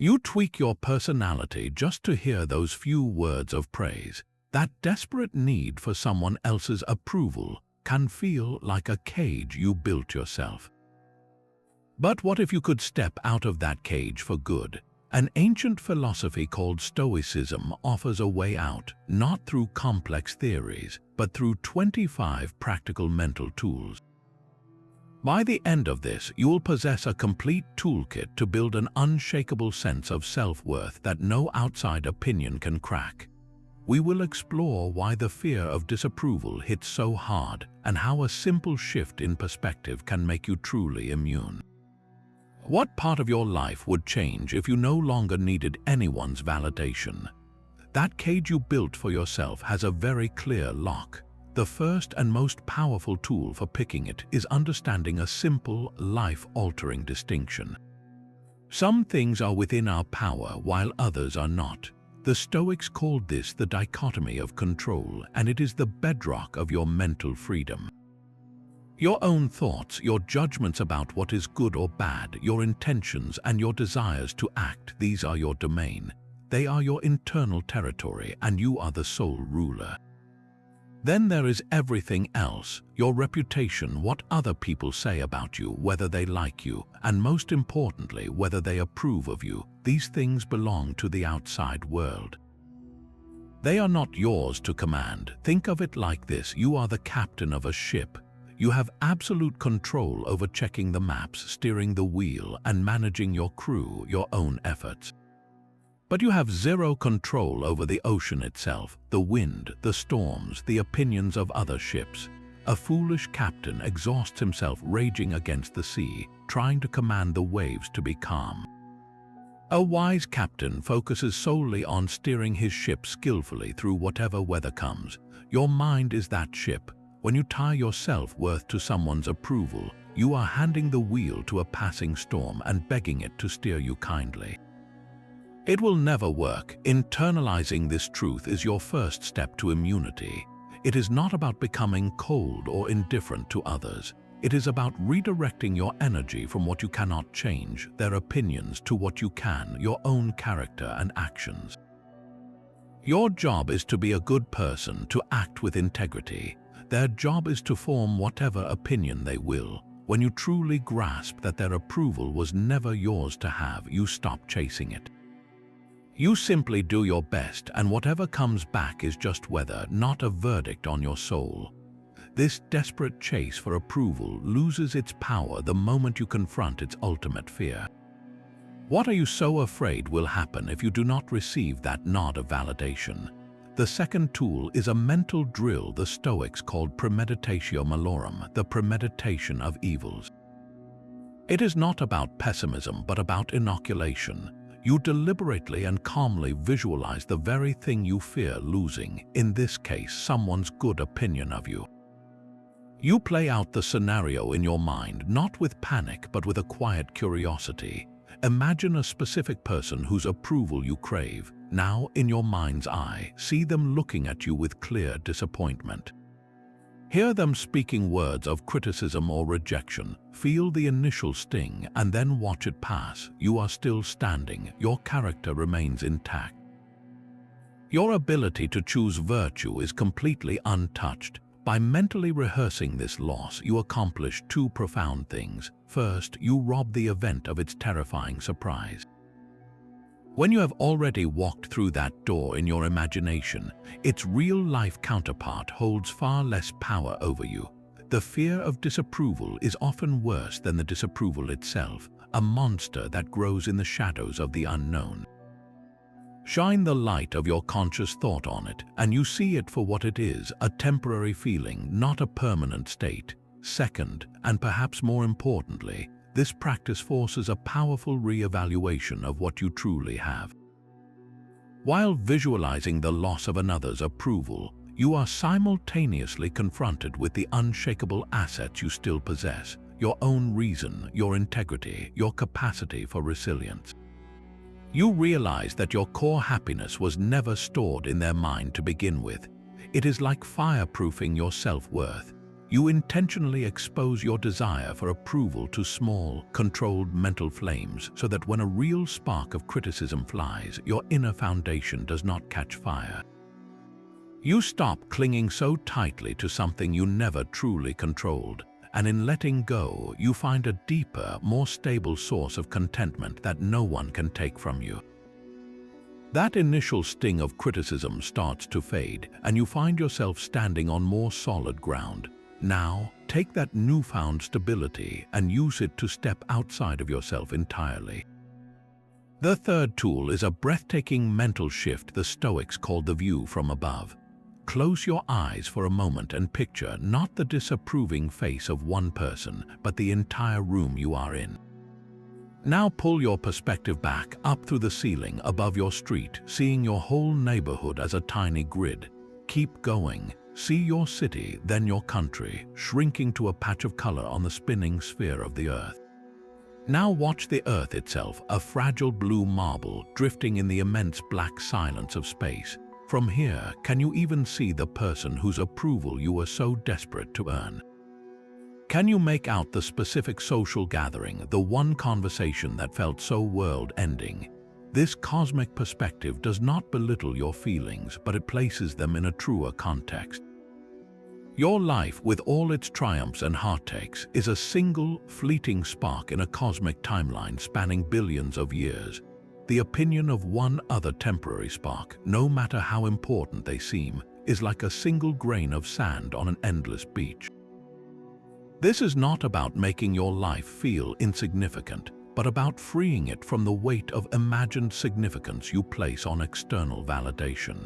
You tweak your personality just to hear those few words of praise. That desperate need for someone else's approval can feel like a cage you built yourself. But what if you could step out of that cage for good? An ancient philosophy called Stoicism offers a way out, not through complex theories, but through 25 practical mental tools. By the end of this, you will possess a complete toolkit to build an unshakable sense of self-worth that no outside opinion can crack. We will explore why the fear of disapproval hits so hard and how a simple shift in perspective can make you truly immune. What part of your life would change if you no longer needed anyone's validation? That cage you built for yourself has a very clear lock. The first and most powerful tool for picking it is understanding a simple, life-altering distinction. Some things are within our power while others are not. The Stoics called this the dichotomy of control, and it is the bedrock of your mental freedom. Your own thoughts, your judgments about what is good or bad, your intentions and your desires to act, these are your domain. They are your internal territory, and you are the sole ruler. Then there is everything else, your reputation, what other people say about you, whether they like you, and most importantly, whether they approve of you. These things belong to the outside world. They are not yours to command. Think of it like this: you are the captain of a ship. You have absolute control over checking the maps, steering the wheel, and managing your crew, your own efforts. But you have zero control over the ocean itself, the wind, the storms, the opinions of other ships. A foolish captain exhausts himself raging against the sea, trying to command the waves to be calm. A wise captain focuses solely on steering his ship skillfully through whatever weather comes. Your mind is that ship. When you tie your self-worth to someone's approval, you are handing the wheel to a passing storm and begging it to steer you kindly. It will never work. Internalizing this truth is your first step to immunity. It is not about becoming cold or indifferent to others. It is about redirecting your energy from what you cannot change, their opinions, to what you can, your own character and actions. Your job is to be a good person, to act with integrity. Their job is to form whatever opinion they will. When you truly grasp that their approval was never yours to have, you stop chasing it. You simply do your best, and whatever comes back is just weather, not a verdict on your soul. This desperate chase for approval loses its power the moment you confront its ultimate fear. What are you so afraid will happen if you do not receive that nod of validation? The second tool is a mental drill the Stoics called premeditatio malorum, the premeditation of evils. It is not about pessimism, but about inoculation. You deliberately and calmly visualize the very thing you fear losing, in this case, someone's good opinion of you. You play out the scenario in your mind, not with panic, but with a quiet curiosity. Imagine a specific person whose approval you crave. Now, in your mind's eye, see them looking at you with clear disappointment. Hear them speaking words of criticism or rejection. Feel the initial sting and then watch it pass. You are still standing. Your character remains intact. Your ability to choose virtue is completely untouched. By mentally rehearsing this loss, you accomplish two profound things. First, you rob the event of its terrifying surprise. When you have already walked through that door in your imagination, its real-life counterpart holds far less power over you. The fear of disapproval is often worse than the disapproval itself, a monster that grows in the shadows of the unknown. Shine the light of your conscious thought on it, and you see it for what it is, a temporary feeling, not a permanent state. Second, and perhaps more importantly, this practice forces a powerful re-evaluation of what you truly have. While visualizing the loss of another's approval, you are simultaneously confronted with the unshakable assets you still possess: your own reason, your integrity, your capacity for resilience. You realize that your core happiness was never stored in their mind to begin with. It is like fireproofing your self-worth. You intentionally expose your desire for approval to small, controlled mental flames so that when a real spark of criticism flies, your inner foundation does not catch fire. You stop clinging so tightly to something you never truly controlled, and in letting go, you find a deeper, more stable source of contentment that no one can take from you. That initial sting of criticism starts to fade, and you find yourself standing on more solid ground. Now, take that newfound stability and use it to step outside of yourself entirely. The third tool is a breathtaking mental shift the Stoics called the view from above. Close your eyes for a moment and picture not the disapproving face of one person, but the entire room you are in. Now pull your perspective back up through the ceiling above your street, seeing your whole neighborhood as a tiny grid. Keep going. See your city, then your country, shrinking to a patch of color on the spinning sphere of the earth. Now watch the earth itself, a fragile blue marble drifting in the immense black silence of space. From here, can you even see the person whose approval you were so desperate to earn? Can you make out the specific social gathering, the one conversation that felt so world-ending? This cosmic perspective does not belittle your feelings, but it places them in a truer context. Your life, with all its triumphs and heartaches, is a single, fleeting spark in a cosmic timeline spanning billions of years. The opinion of one other temporary spark, no matter how important they seem, is like a single grain of sand on an endless beach. This is not about making your life feel insignificant, but about freeing it from the weight of imagined significance you place on external validation.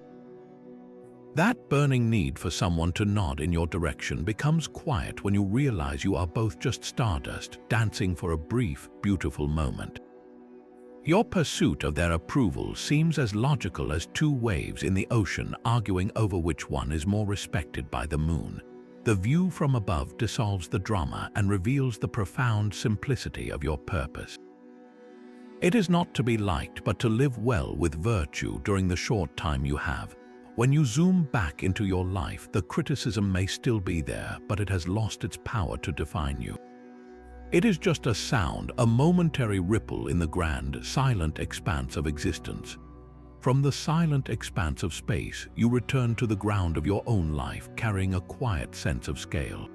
That burning need for someone to nod in your direction becomes quiet when you realize you are both just stardust, dancing for a brief, beautiful moment. Your pursuit of their approval seems as logical as two waves in the ocean arguing over which one is more respected by the moon. The view from above dissolves the drama and reveals the profound simplicity of your purpose. It is not to be liked, but to live well with virtue during the short time you have. When you zoom back into your life, the criticism may still be there, but it has lost its power to define you. It is just a sound, a momentary ripple in the grand, silent expanse of existence. From the silent expanse of space, you return to the ground of your own life, carrying a quiet sense of scale.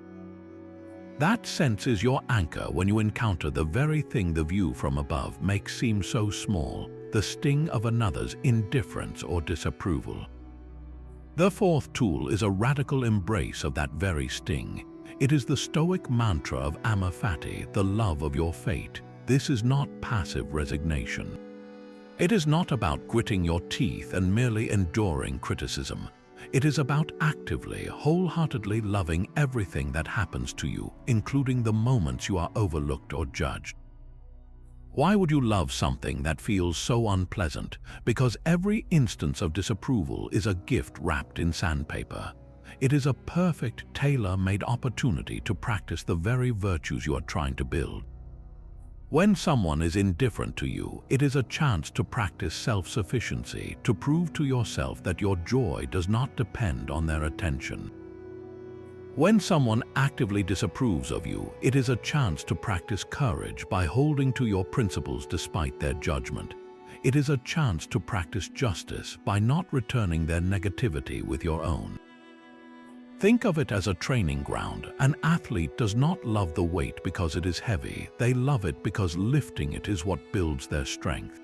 That sense is your anchor when you encounter the very thing the view from above makes seem so small, the sting of another's indifference or disapproval. The fourth tool is a radical embrace of that very sting. It is the Stoic mantra of Amor Fati, the love of your fate. This is not passive resignation. It is not about gritting your teeth and merely enduring criticism. It is about actively, wholeheartedly loving everything that happens to you, including the moments you are overlooked or judged. Why would you love something that feels so unpleasant? Because every instance of disapproval is a gift wrapped in sandpaper. It is a perfect, tailor-made opportunity to practice the very virtues you are trying to build. When someone is indifferent to you, it is a chance to practice self-sufficiency, to prove to yourself that your joy does not depend on their attention. When someone actively disapproves of you, it is a chance to practice courage by holding to your principles despite their judgment. It is a chance to practice justice by not returning their negativity with your own. Think of it as a training ground. An athlete does not love the weight because it is heavy. They love it because lifting it is what builds their strength.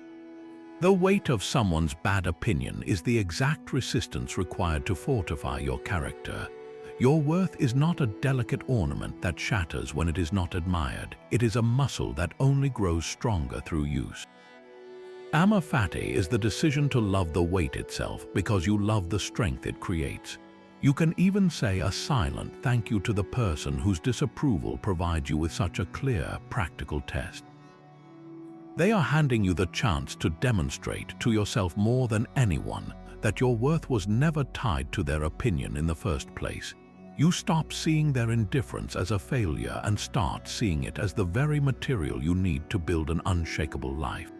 The weight of someone's bad opinion is the exact resistance required to fortify your character. Your worth is not a delicate ornament that shatters when it is not admired. It is a muscle that only grows stronger through use. Amor Fati is the decision to love the weight itself because you love the strength it creates. You can even say a silent thank you to the person whose disapproval provides you with such a clear, practical test. They are handing you the chance to demonstrate to yourself more than anyone that your worth was never tied to their opinion in the first place. You stop seeing their indifference as a failure and start seeing it as the very material you need to build an unshakable life.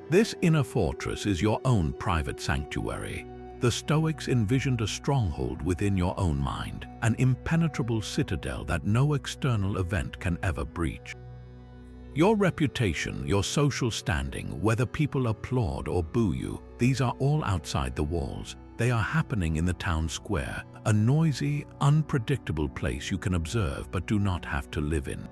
This inner fortress is your own private sanctuary. The Stoics envisioned a stronghold within your own mind, an impenetrable citadel that no external event can ever breach. Your reputation, your social standing, whether people applaud or boo you, these are all outside the walls. They are happening in the town square, a noisy, unpredictable place you can observe but do not have to live in.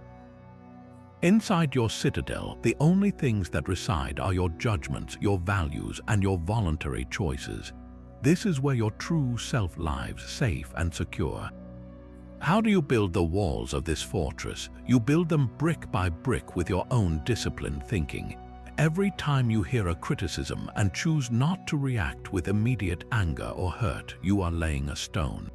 Inside your citadel, the only things that reside are your judgments, your values, and your voluntary choices. This is where your true self lives safe and secure. How do you build the walls of this fortress? You build them brick by brick with your own disciplined thinking. Every time you hear a criticism and choose not to react with immediate anger or hurt, you are laying a stone.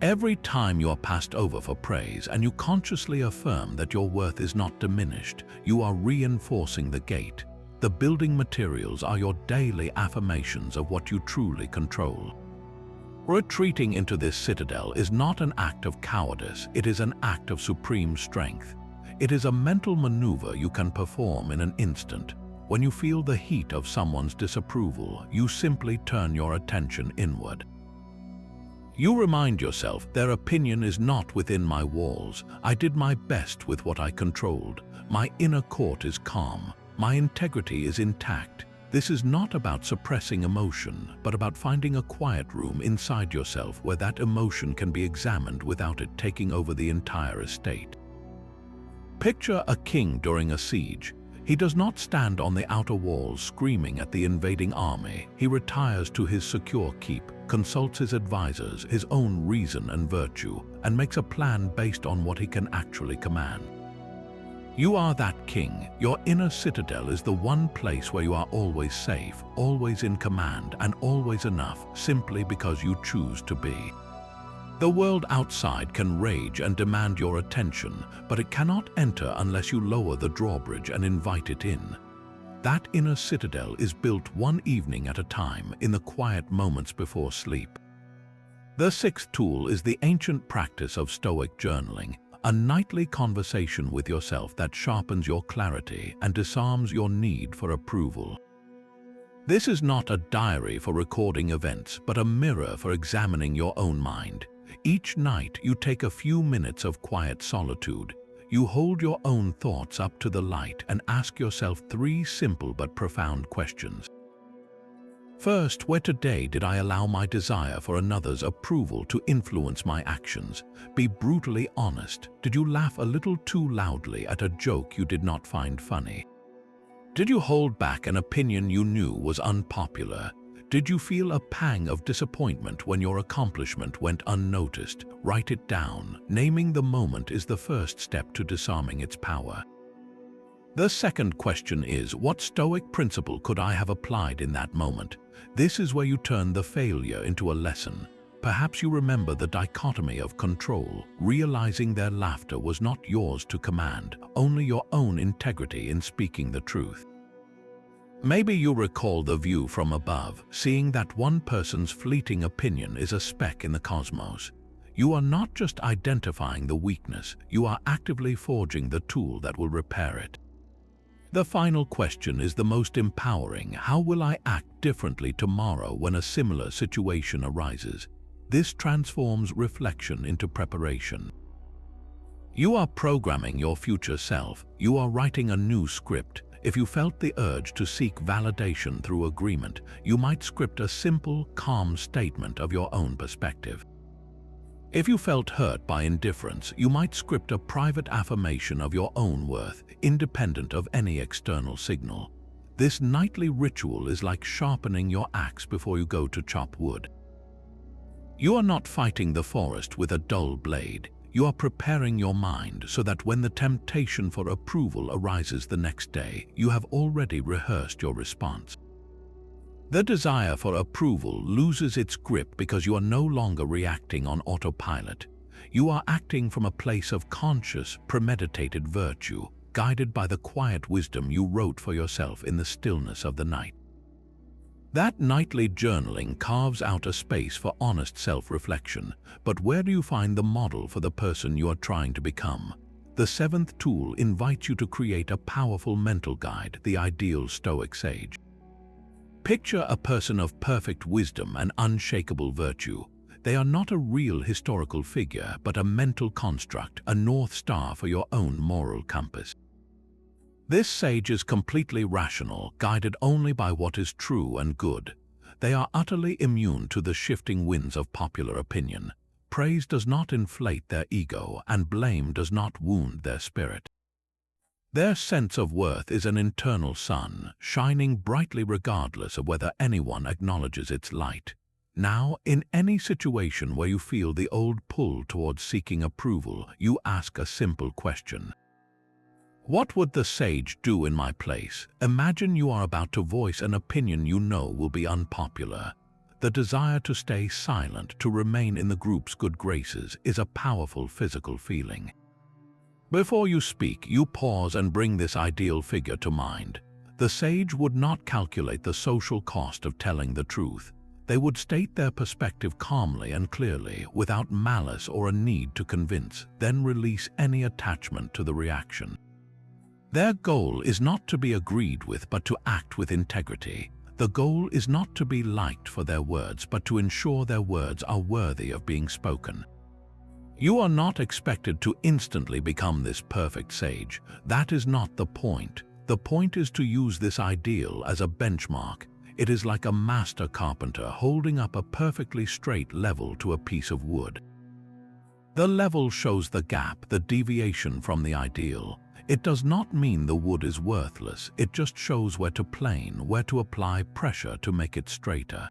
Every time you are passed over for praise and you consciously affirm that your worth is not diminished, you are reinforcing the gate. The building materials are your daily affirmations of what you truly control. Retreating into this citadel is not an act of cowardice, it is an act of supreme strength. It is a mental maneuver you can perform in an instant. When you feel the heat of someone's disapproval, you simply turn your attention inward. You remind yourself, their opinion is not within my walls. I did my best with what I controlled. My inner court is calm. My integrity is intact. This is not about suppressing emotion, but about finding a quiet room inside yourself where that emotion can be examined without it taking over the entire estate. Picture a king during a siege. He does not stand on the outer walls screaming at the invading army. He retires to his secure keep, consults his advisors, his own reason and virtue, and makes a plan based on what he can actually command. You are that king. Your inner citadel is the one place where you are always safe, always in command, and always enough, simply because you choose to be. The world outside can rage and demand your attention, but it cannot enter unless you lower the drawbridge and invite it in. That inner citadel is built one evening at a time, in the quiet moments before sleep. The sixth tool is the ancient practice of Stoic journaling, a nightly conversation with yourself that sharpens your clarity and disarms your need for approval. This is not a diary for recording events, but a mirror for examining your own mind. Each night you take a few minutes of quiet solitude. You hold your own thoughts up to the light and ask yourself three simple but profound questions. First, where today did I allow my desire for another's approval to influence my actions? Be brutally honest. Did you laugh a little too loudly at a joke you did not find funny? Did you hold back an opinion you knew was unpopular? Did you feel a pang of disappointment when your accomplishment went unnoticed? Write it down. Naming the moment is the first step to disarming its power. The second question is, what Stoic principle could I have applied in that moment? This is where you turn the failure into a lesson. Perhaps you remember the dichotomy of control, realizing their laughter was not yours to command, only your own integrity in speaking the truth. Maybe you recall the view from above, seeing that one person's fleeting opinion is a speck in the cosmos. You are not just identifying the weakness, you are actively forging the tool that will repair it. The final question is the most empowering. How will I act differently tomorrow when a similar situation arises? This transforms reflection into preparation. You are programming your future self. You are writing a new script. If you felt the urge to seek validation through agreement, you might script a simple, calm statement of your own perspective. If you felt hurt by indifference, you might script a private affirmation of your own worth, independent of any external signal. This nightly ritual is like sharpening your axe before you go to chop wood. You are not fighting the forest with a dull blade. You are preparing your mind so that when the temptation for approval arises the next day, you have already rehearsed your response. The desire for approval loses its grip because you are no longer reacting on autopilot. You are acting from a place of conscious, premeditated virtue, guided by the quiet wisdom you wrote for yourself in the stillness of the night. That nightly journaling carves out a space for honest self-reflection, but where do you find the model for the person you are trying to become? The seventh tool invites you to create a powerful mental guide, the ideal Stoic sage. Picture a person of perfect wisdom and unshakable virtue. They are not a real historical figure, but a mental construct, a North Star for your own moral compass. This sage is completely rational, guided only by what is true and good. They are utterly immune to the shifting winds of popular opinion. Praise does not inflate their ego, and blame does not wound their spirit. Their sense of worth is an internal sun, shining brightly regardless of whether anyone acknowledges its light. Now, in any situation where you feel the old pull towards seeking approval, you ask a simple question. What would the sage do in my place? Imagine you are about to voice an opinion you know will be unpopular. The desire to stay silent, to remain in the group's good graces, is a powerful physical feeling. Before you speak, you pause and bring this ideal figure to mind. The sage would not calculate the social cost of telling the truth. They would state their perspective calmly and clearly, without malice or a need to convince, then release any attachment to the reaction. Their goal is not to be agreed with, but to act with integrity. The goal is not to be liked for their words, but to ensure their words are worthy of being spoken. You are not expected to instantly become this perfect sage. That is not the point. The point is to use this ideal as a benchmark. It is like a master carpenter holding up a perfectly straight level to a piece of wood. The level shows the gap, the deviation from the ideal. It does not mean the wood is worthless. It just shows where to plane, where to apply pressure to make it straighter.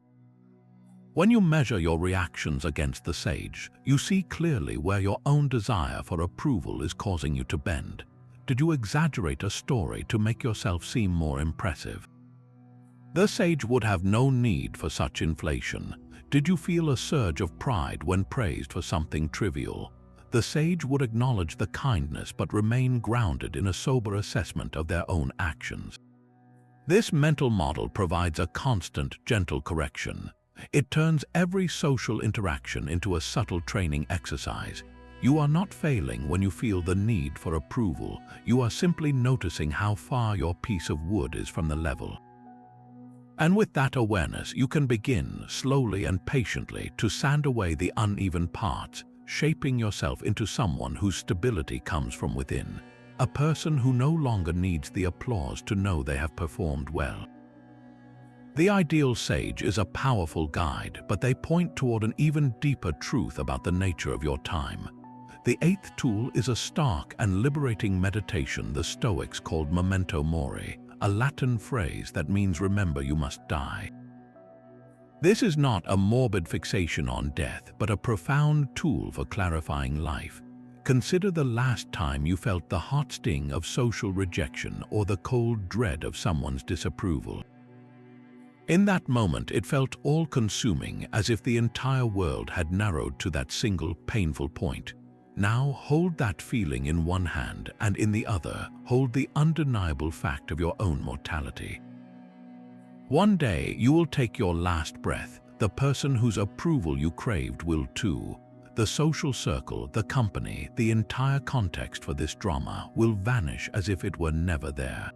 When you measure your reactions against the sage, you see clearly where your own desire for approval is causing you to bend. Did you exaggerate a story to make yourself seem more impressive? The sage would have no need for such inflation. Did you feel a surge of pride when praised for something trivial? The sage would acknowledge the kindness but remain grounded in a sober assessment of their own actions. This mental model provides a constant, gentle correction. It turns every social interaction into a subtle training exercise. You are not failing when you feel the need for approval. You are simply noticing how far your piece of wood is from the level. And with that awareness, you can begin, slowly and patiently, to sand away the uneven parts, shaping yourself into someone whose stability comes from within, a person who no longer needs the applause to know they have performed well. The ideal sage is a powerful guide, but they point toward an even deeper truth about the nature of your time. The eighth tool is a stark and liberating meditation the Stoics called memento mori, a Latin phrase that means remember you must die. This is not a morbid fixation on death, but a profound tool for clarifying life. Consider the last time you felt the hot sting of social rejection or the cold dread of someone's disapproval. In that moment, it felt all-consuming, as if the entire world had narrowed to that single painful point. Now hold that feeling in one hand, and in the other, hold the undeniable fact of your own mortality. One day, you will take your last breath. The person whose approval you craved will too. The social circle, the company, the entire context for this drama will vanish as if it were never there.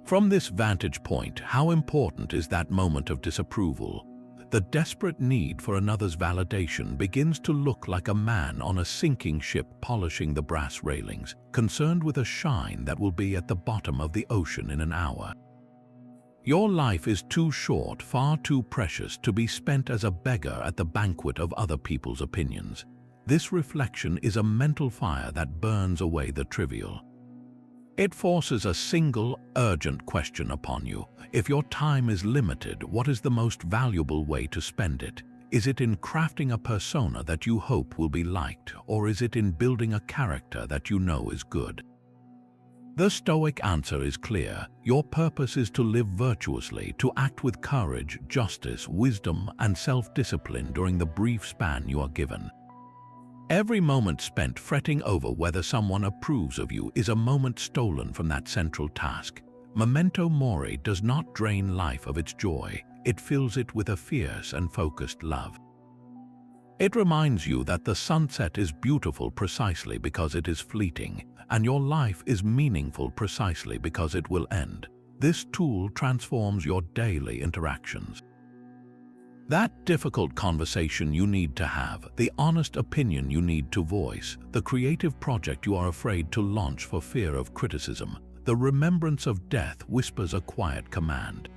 From this vantage point, how important is that moment of disapproval? The desperate need for another's validation begins to look like a man on a sinking ship polishing the brass railings, concerned with a shine that will be at the bottom of the ocean in an hour. Your life is too short, far too precious, to be spent as a beggar at the banquet of other people's opinions. This reflection is a mental fire that burns away the trivial. It forces a single, urgent question upon you. If your time is limited, what is the most valuable way to spend it? Is it in crafting a persona that you hope will be liked, or is it in building a character that you know is good? The Stoic answer is clear. Your purpose is to live virtuously, to act with courage, justice, wisdom, and self-discipline during the brief span you are given. Every moment spent fretting over whether someone approves of you is a moment stolen from that central task. Memento mori does not drain life of its joy. It fills it with a fierce and focused love. It reminds you that the sunset is beautiful precisely because it is fleeting, and your life is meaningful precisely because it will end. this tool transforms your daily interactions. That difficult conversation you need to have, the honest opinion you need to voice, the creative project you are afraid to launch for fear of criticism, the remembrance of death whispers a quiet command.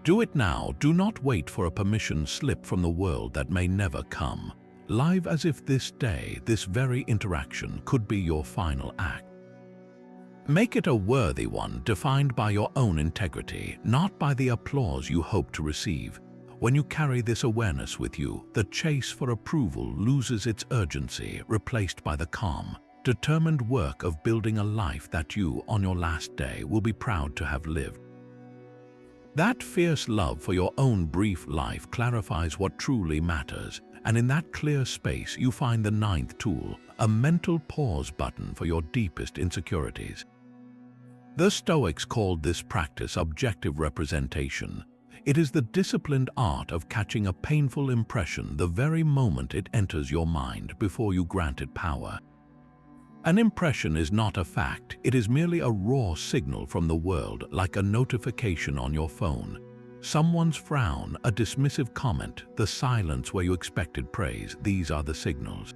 Do it now. Do not wait for a permission slip from the world that may never come. Live as if this day, this very interaction, could be your final act. Make it a worthy one, defined by your own integrity, not by the applause you hope to receive. When you carry this awareness with you, the chase for approval loses its urgency, replaced by the calm, determined work of building a life that you, on your last day, will be proud to have lived. That fierce love for your own brief life clarifies what truly matters, and in that clear space you find the ninth tool, a mental pause button for your deepest insecurities. The Stoics called this practice objective representation. It is the disciplined art of catching a painful impression the very moment it enters your mind before you grant it power. An impression is not a fact, it is merely a raw signal from the world, like a notification on your phone. Someone's frown, a dismissive comment, the silence where you expected praise, these are the signals.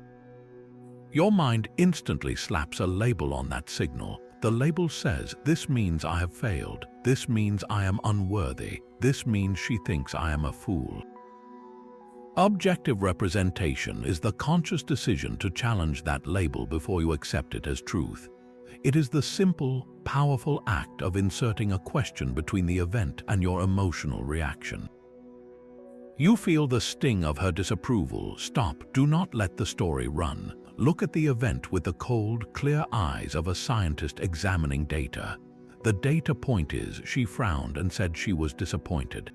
Your mind instantly slaps a label on that signal. The label says, this means I have failed, this means I am unworthy, this means she thinks I am a fool. Objective representation is the conscious decision to challenge that label before you accept it as truth. It is the simple, powerful act of inserting a question between the event and your emotional reaction. You feel the sting of her disapproval. Stop, do not let the story run. Look at the event with the cold, clear eyes of a scientist examining data. The data point is, she frowned and said she was disappointed.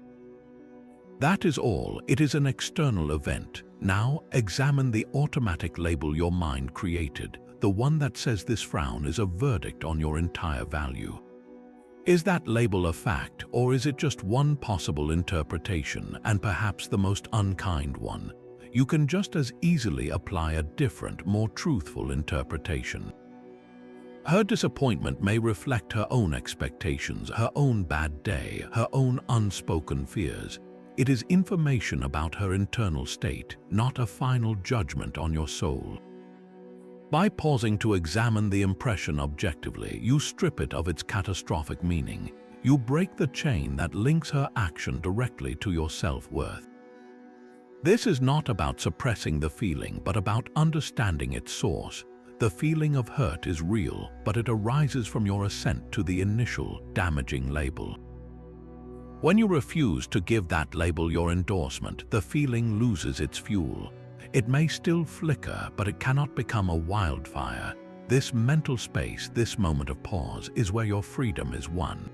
That is all. It is an external event. Now, examine the automatic label your mind created, the one that says this frown is a verdict on your entire value. Is that label a fact, or is it just one possible interpretation, and perhaps the most unkind one? You can just as easily apply a different, more truthful interpretation. Her disappointment may reflect her own expectations, her own bad day, her own unspoken fears. It is information about her internal state, not a final judgment on your soul. By pausing to examine the impression objectively, you strip it of its catastrophic meaning. You break the chain that links her action directly to your self-worth. This is not about suppressing the feeling, but about understanding its source. The feeling of hurt is real, but it arises from your assent to the initial, damaging label. When you refuse to give that label your endorsement, the feeling loses its fuel. It may still flicker, but it cannot become a wildfire. This mental space, this moment of pause, is where your freedom is won.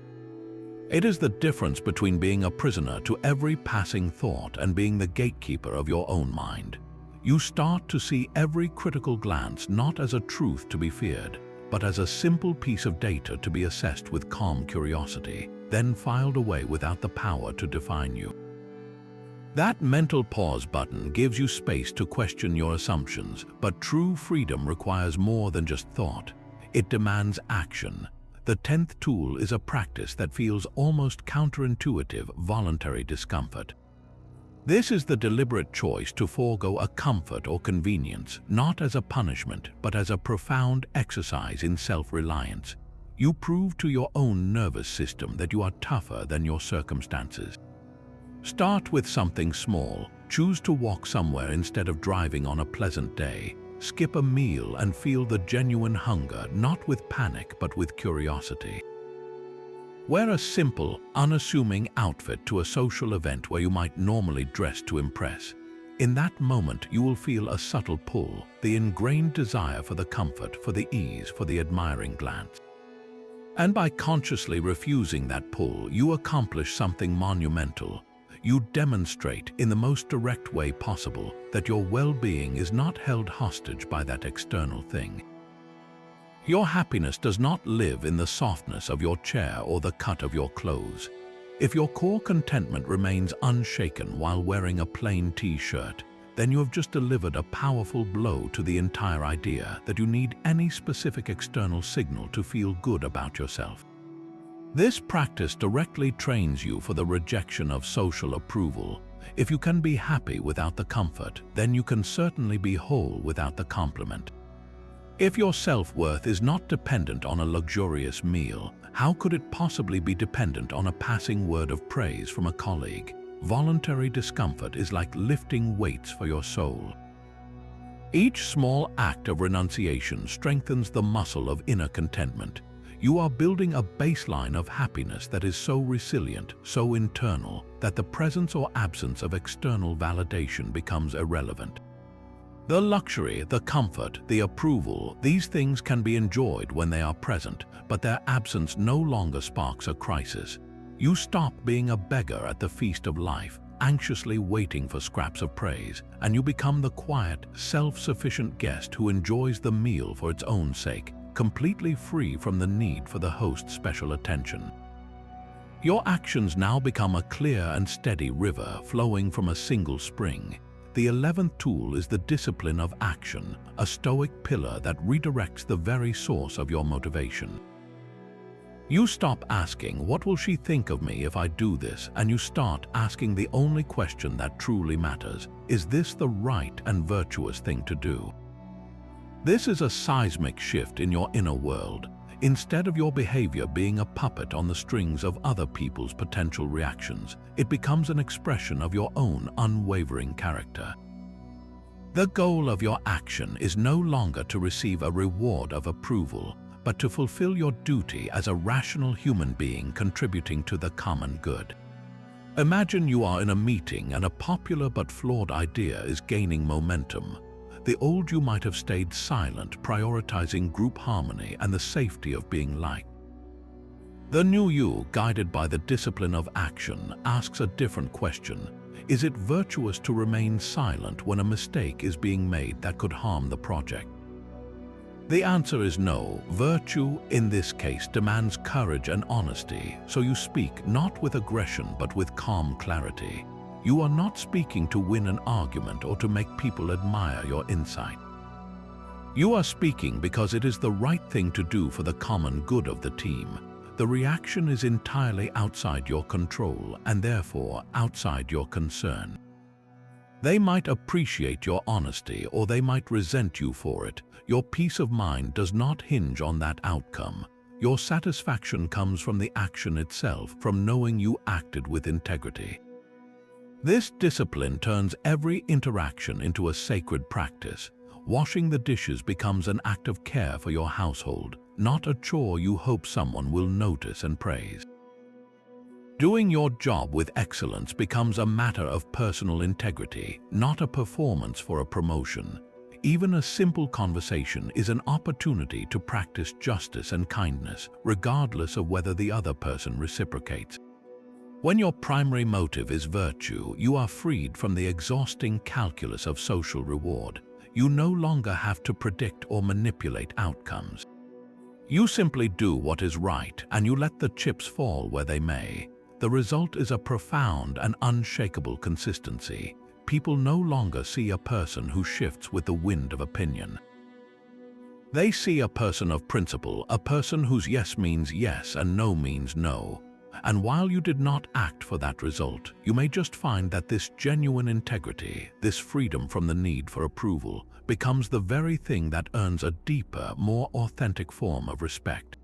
It is the difference between being a prisoner to every passing thought and being the gatekeeper of your own mind. You start to see every critical glance not as a truth to be feared, but as a simple piece of data to be assessed with calm curiosity, then filed away without the power to define you. That mental pause button gives you space to question your assumptions, but true freedom requires more than just thought. It demands action. The 10th tool is a practice that feels almost counterintuitive, voluntary discomfort. This is the deliberate choice to forego a comfort or convenience, not as a punishment, but as a profound exercise in self-reliance. You prove to your own nervous system that you are tougher than your circumstances. Start with something small. Choose to walk somewhere instead of driving on a pleasant day. Skip a meal and feel the genuine hunger, not with panic but with curiosity. Wear a simple, unassuming outfit to a social event where you might normally dress to impress. In that moment, you will feel a subtle pull, the ingrained desire for the comfort, for the ease, for the admiring glance. And by consciously refusing that pull, you accomplish something monumental. You demonstrate, in the most direct way possible, that your well-being is not held hostage by that external thing. Your happiness does not live in the softness of your chair or the cut of your clothes. If your core contentment remains unshaken while wearing a plain t-shirt, then you have just delivered a powerful blow to the entire idea that you need any specific external signal to feel good about yourself. This practice directly trains you for the rejection of social approval. If you can be happy without the comfort, then you can certainly be whole without the compliment. If your self-worth is not dependent on a luxurious meal, how could it possibly be dependent on a passing word of praise from a colleague? Voluntary discomfort is like lifting weights for your soul. Each small act of renunciation strengthens the muscle of inner contentment. You are building a baseline of happiness that is so resilient, so internal, that the presence or absence of external validation becomes irrelevant. The luxury, the comfort, the approval, these things can be enjoyed when they are present, but their absence no longer sparks a crisis. You stop being a beggar at the feast of life, anxiously waiting for scraps of praise, and you become the quiet, self-sufficient guest who enjoys the meal for its own sake, completely free from the need for the host's special attention. Your actions now become a clear and steady river flowing from a single spring. The 11th tool is the discipline of action, a Stoic pillar that redirects the very source of your motivation. You stop asking, "What will she think of me if I do this?" and you start asking the only question that truly matters: is this the right and virtuous thing to do? This is a seismic shift in your inner world. Instead of your behavior being a puppet on the strings of other people's potential reactions, it becomes an expression of your own unwavering character. The goal of your action is no longer to receive a reward of approval, but to fulfill your duty as a rational human being contributing to the common good. Imagine you are in a meeting and a popular but flawed idea is gaining momentum. The old you might have stayed silent, prioritizing group harmony and the safety of being liked. The new you, guided by the discipline of action, asks a different question. Is it virtuous to remain silent when a mistake is being made that could harm the project? The answer is no. Virtue, in this case, demands courage and honesty, so you speak not with aggression but with calm clarity. You are not speaking to win an argument or to make people admire your insight. You are speaking because it is the right thing to do for the common good of the team. The reaction is entirely outside your control and therefore outside your concern. They might appreciate your honesty or they might resent you for it. Your peace of mind does not hinge on that outcome. Your satisfaction comes from the action itself, from knowing you acted with integrity. This discipline turns every interaction into a sacred practice. Washing the dishes becomes an act of care for your household, not a chore you hope someone will notice and praise. Doing your job with excellence becomes a matter of personal integrity, not a performance for a promotion. Even a simple conversation is an opportunity to practice justice and kindness, regardless of whether the other person reciprocates. When your primary motive is virtue, you are freed from the exhausting calculus of social reward. You no longer have to predict or manipulate outcomes. You simply do what is right, and you let the chips fall where they may. The result is a profound and unshakable consistency. People no longer see a person who shifts with the wind of opinion. They see a person of principle, a person whose yes means yes and no means no. And while you did not act for that result, you may just find that this genuine integrity, this freedom from the need for approval, becomes the very thing that earns a deeper, more authentic form of respect.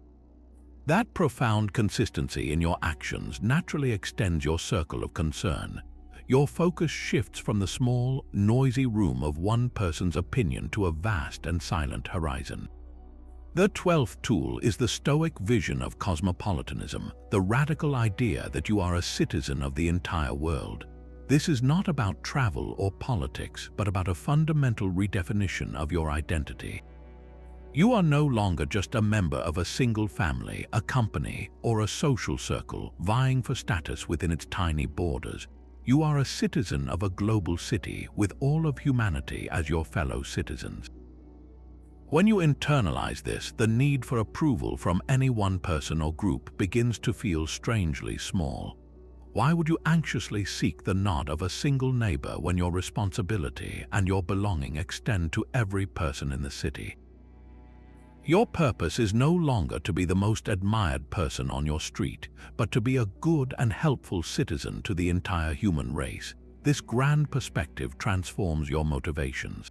That profound consistency in your actions naturally extends your circle of concern. Your focus shifts from the small, noisy room of one person's opinion to a vast and silent horizon. The 12th tool is the Stoic vision of cosmopolitanism, the radical idea that you are a citizen of the entire world. This is not about travel or politics, but about a fundamental redefinition of your identity. You are no longer just a member of a single family, a company, or a social circle vying for status within its tiny borders. You are a citizen of a global city with all of humanity as your fellow citizens. When you internalize this, the need for approval from any one person or group begins to feel strangely small. Why would you anxiously seek the nod of a single neighbor when your responsibility and your belonging extend to every person in the city? Your purpose is no longer to be the most admired person on your street, but to be a good and helpful citizen to the entire human race. This grand perspective transforms your motivations.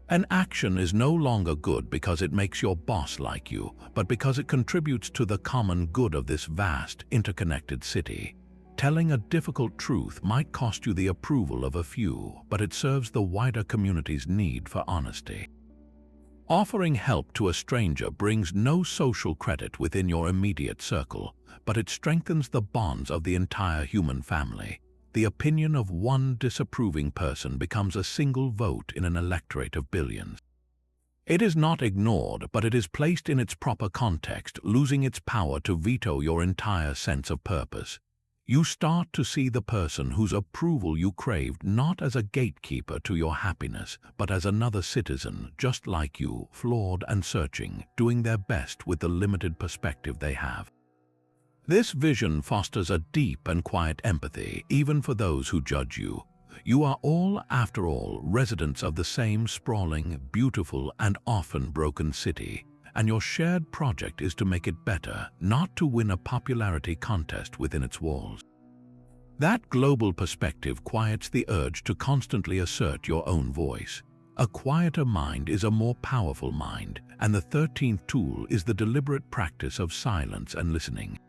An action is no longer good because it makes your boss like you, but because it contributes to the common good of this vast, interconnected city. Telling a difficult truth might cost you the approval of a few, but it serves the wider community's need for honesty. Offering help to a stranger brings no social credit within your immediate circle, but it strengthens the bonds of the entire human family. The opinion of one disapproving person becomes a single vote in an electorate of billions. It is not ignored, but it is placed in its proper context, losing its power to veto your entire sense of purpose. You start to see the person whose approval you craved not as a gatekeeper to your happiness, but as another citizen, just like you, flawed and searching, doing their best with the limited perspective they have. This vision fosters a deep and quiet empathy, even for those who judge you. You are all, after all, residents of the same sprawling, beautiful, and often broken city, and your shared project is to make it better, not to win a popularity contest within its walls. That global perspective quiets the urge to constantly assert your own voice. A quieter mind is a more powerful mind, and the 13th tool is the deliberate practice of silence and listening.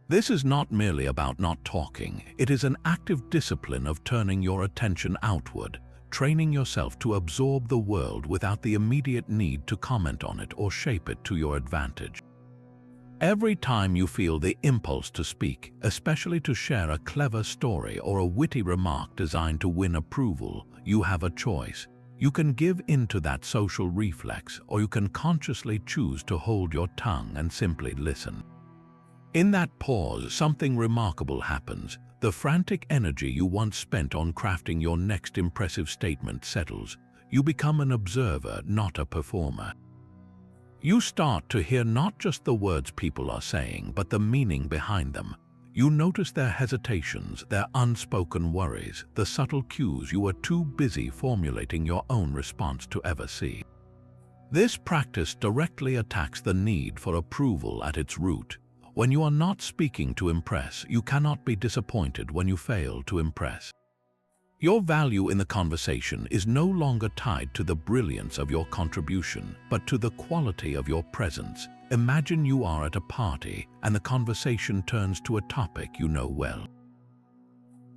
This is not merely about not talking, it is an active discipline of turning your attention outward, training yourself to absorb the world without the immediate need to comment on it or shape it to your advantage. Every time you feel the impulse to speak, especially to share a clever story or a witty remark designed to win approval, you have a choice. You can give in to that social reflex, or you can consciously choose to hold your tongue and simply listen. In that pause, something remarkable happens. The frantic energy you once spent on crafting your next impressive statement settles. You become an observer, not a performer. You start to hear not just the words people are saying, but the meaning behind them. You notice their hesitations, their unspoken worries, the subtle cues you were too busy formulating your own response to ever see. This practice directly attacks the need for approval at its root. When you are not speaking to impress, you cannot be disappointed when you fail to impress. Your value in the conversation is no longer tied to the brilliance of your contribution, but to the quality of your presence. Imagine you are at a party and the conversation turns to a topic you know well.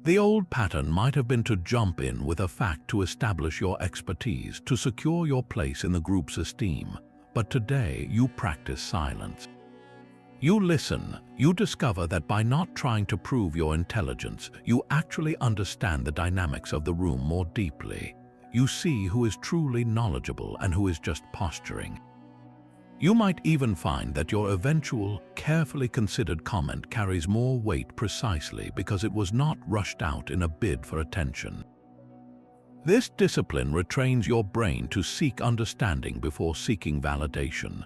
The old pattern might have been to jump in with a fact to establish your expertise, to secure your place in the group's esteem, but today you practice silence. You listen, you discover that by not trying to prove your intelligence, you actually understand the dynamics of the room more deeply. You see who is truly knowledgeable and who is just posturing. You might even find that your eventual, carefully considered comment carries more weight precisely because it was not rushed out in a bid for attention. This discipline retrains your brain to seek understanding before seeking validation.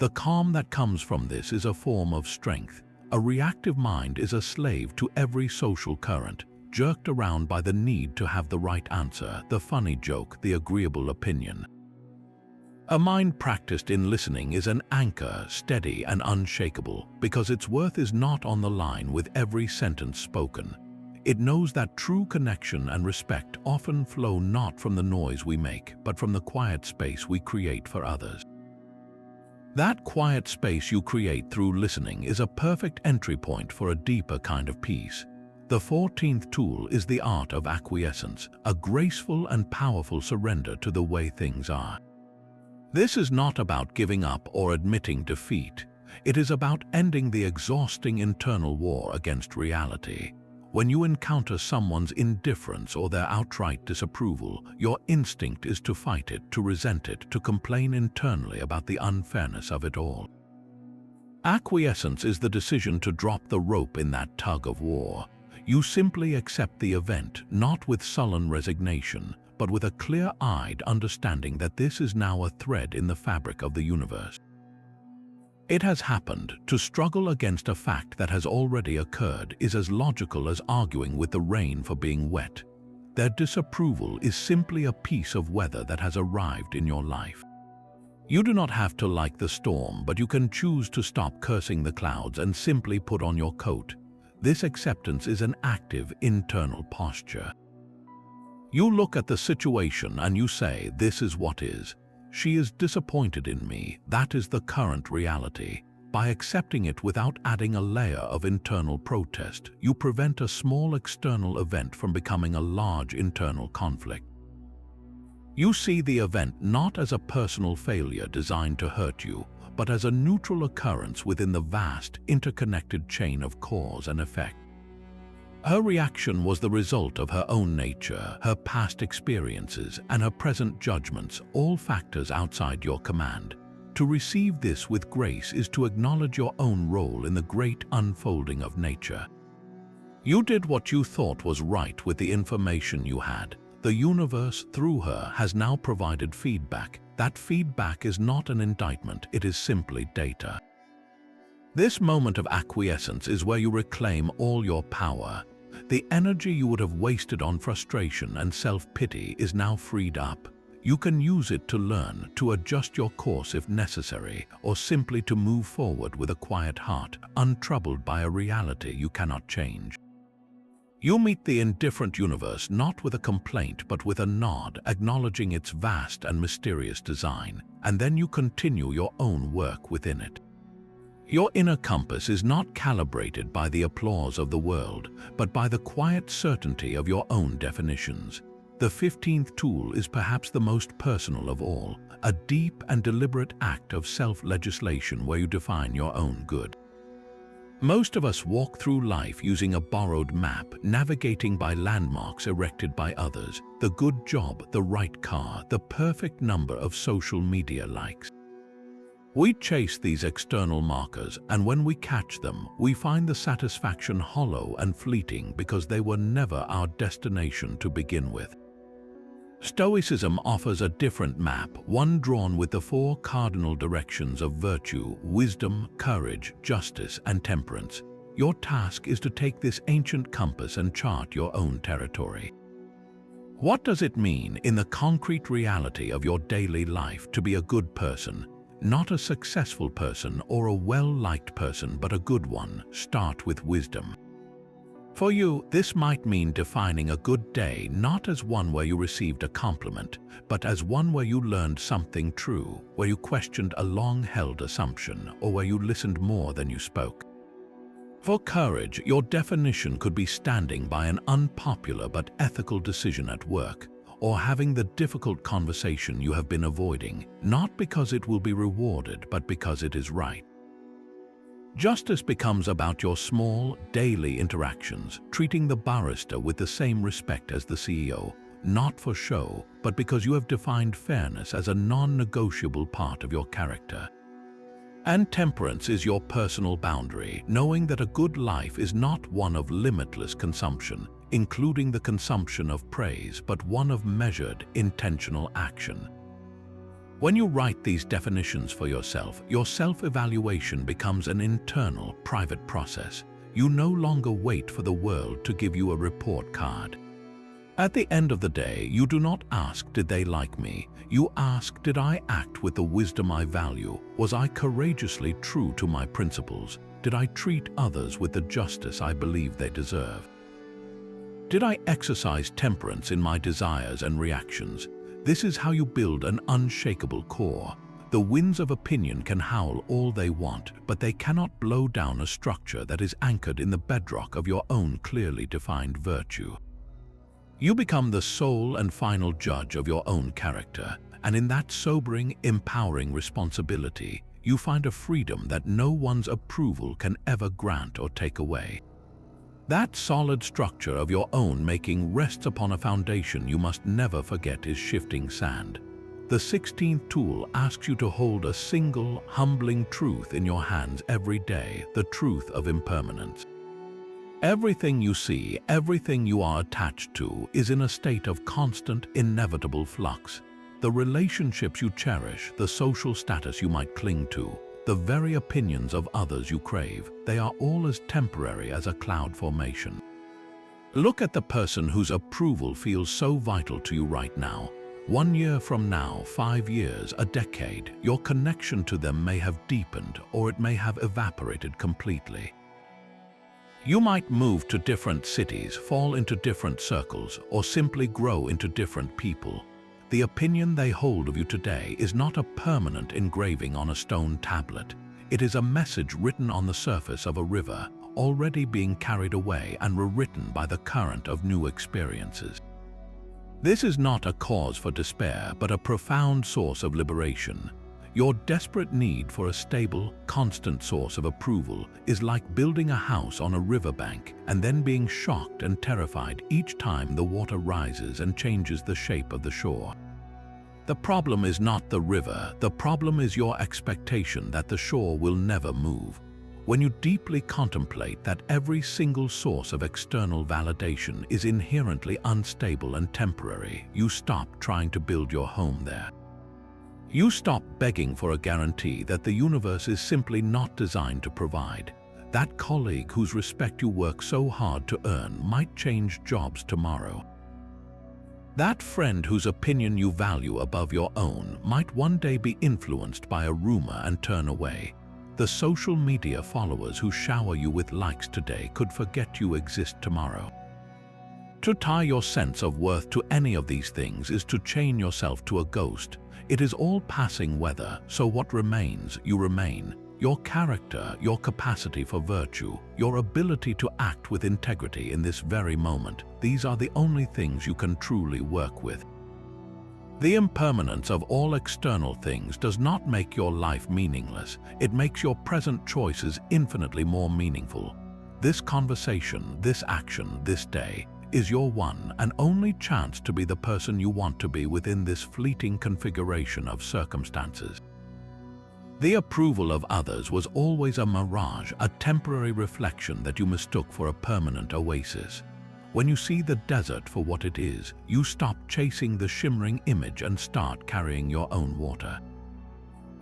The calm that comes from this is a form of strength. A reactive mind is a slave to every social current, jerked around by the need to have the right answer, the funny joke, the agreeable opinion. A mind practiced in listening is an anchor, steady and unshakable, because its worth is not on the line with every sentence spoken. It knows that true connection and respect often flow not from the noise we make, but from the quiet space we create for others. That quiet space you create through listening is a perfect entry point for a deeper kind of peace. The 14th tool is the art of acquiescence, a graceful and powerful surrender to the way things are. This is not about giving up or admitting defeat. It is about ending the exhausting internal war against reality. When you encounter someone's indifference or their outright disapproval, your instinct is to fight it, to resent it, to complain internally about the unfairness of it all. Acquiescence is the decision to drop the rope in that tug of war. You simply accept the event, not with sullen resignation, but with a clear-eyed understanding that this is now a thread in the fabric of the universe. It has happened. To struggle against a fact that has already occurred is as logical as arguing with the rain for being wet. Their disapproval is simply a piece of weather that has arrived in your life. You do not have to like the storm, but you can choose to stop cursing the clouds and simply put on your coat. This acceptance is an active internal posture. You look at the situation and you say, this is what is. She is disappointed in me. That is the current reality. By accepting it without adding a layer of internal protest, you prevent a small external event from becoming a large internal conflict. You see the event not as a personal failure designed to hurt you, but as a neutral occurrence within the vast, interconnected chain of cause and effect. Her reaction was the result of her own nature, her past experiences, and her present judgments, all factors outside your command. To receive this with grace is to acknowledge your own role in the great unfolding of nature. You did what you thought was right with the information you had. The universe, through her, has now provided feedback. That feedback is not an indictment, it is simply data. This moment of acquiescence is where you reclaim all your power. The energy you would have wasted on frustration and self-pity is now freed up. You can use it to learn, to adjust your course if necessary, or simply to move forward with a quiet heart, untroubled by a reality you cannot change. You meet the indifferent universe not with a complaint but with a nod, acknowledging its vast and mysterious design, and then you continue your own work within it. Your inner compass is not calibrated by the applause of the world, but by the quiet certainty of your own definitions. The 15th tool is perhaps the most personal of all, a deep and deliberate act of self-legislation where you define your own good. Most of us walk through life using a borrowed map, navigating by landmarks erected by others, the good job, the right car, the perfect number of social media likes. We chase these external markers, and when we catch them, we find the satisfaction hollow and fleeting because they were never our destination to begin with. Stoicism offers a different map, one drawn with the 4 cardinal directions of virtue, wisdom, courage, justice, and temperance. Your task is to take this ancient compass and chart your own territory. What does it mean in the concrete reality of your daily life to be a good person? Not a successful person or a well-liked person, but a good one. Start with wisdom. For you, this might mean defining a good day not as one where you received a compliment, but as one where you learned something true, where you questioned a long-held assumption, or where you listened more than you spoke. For courage, your definition could be standing by an unpopular but ethical decision at work, or having the difficult conversation you have been avoiding, not because it will be rewarded, but because it is right. Justice becomes about your small, daily interactions, treating the barrister with the same respect as the CEO, not for show, but because you have defined fairness as a non-negotiable part of your character. And temperance is your personal boundary, knowing that a good life is not one of limitless consumption, including the consumption of praise, but one of measured, intentional action. When you write these definitions for yourself, your self-evaluation becomes an internal, private process. You no longer wait for the world to give you a report card. At the end of the day, you do not ask, did they like me? You ask, did I act with the wisdom I value? Was I courageously true to my principles? Did I treat others with the justice I believe they deserve? Did I exercise temperance in my desires and reactions? This is how you build an unshakable core. The winds of opinion can howl all they want, but they cannot blow down a structure that is anchored in the bedrock of your own clearly defined virtue. You become the sole and final judge of your own character, and in that sobering, empowering responsibility, you find a freedom that no one's approval can ever grant or take away. That solid structure of your own making rests upon a foundation you must never forget is shifting sand. The 16th tool asks you to hold a single, humbling truth in your hands every day, the truth of impermanence. Everything you see, everything you are attached to, is in a state of constant, inevitable flux. The relationships you cherish, the social status you might cling to, the very opinions of others you crave, they are all as temporary as a cloud formation. Look at the person whose approval feels so vital to you right now. 1 year from now, 5 years, a decade, your connection to them may have deepened or it may have evaporated completely. You might move to different cities, fall into different circles, or simply grow into different people. The opinion they hold of you today is not a permanent engraving on a stone tablet. It is a message written on the surface of a river, already being carried away and rewritten by the current of new experiences. This is not a cause for despair, but a profound source of liberation. Your desperate need for a stable, constant source of approval is like building a house on a riverbank and then being shocked and terrified each time the water rises and changes the shape of the shore. The problem is not the river, the problem is your expectation that the shore will never move. When you deeply contemplate that every single source of external validation is inherently unstable and temporary, you stop trying to build your home there. You stop begging for a guarantee that the universe is simply not designed to provide. That colleague whose respect you work so hard to earn might change jobs tomorrow. That friend whose opinion you value above your own might one day be influenced by a rumor and turn away. The social media followers who shower you with likes today could forget you exist tomorrow. To tie your sense of worth to any of these things is to chain yourself to a ghost. It is all passing weather, so what remains, you remain. Your character, your capacity for virtue, your ability to act with integrity in this very moment, these are the only things you can truly work with. The impermanence of all external things does not make your life meaningless. It makes your present choices infinitely more meaningful. This conversation, this action, this day, is your one and only chance to be the person you want to be within this fleeting configuration of circumstances. The approval of others was always a mirage, a temporary reflection that you mistook for a permanent oasis. When you see the desert for what it is, you stop chasing the shimmering image and start carrying your own water.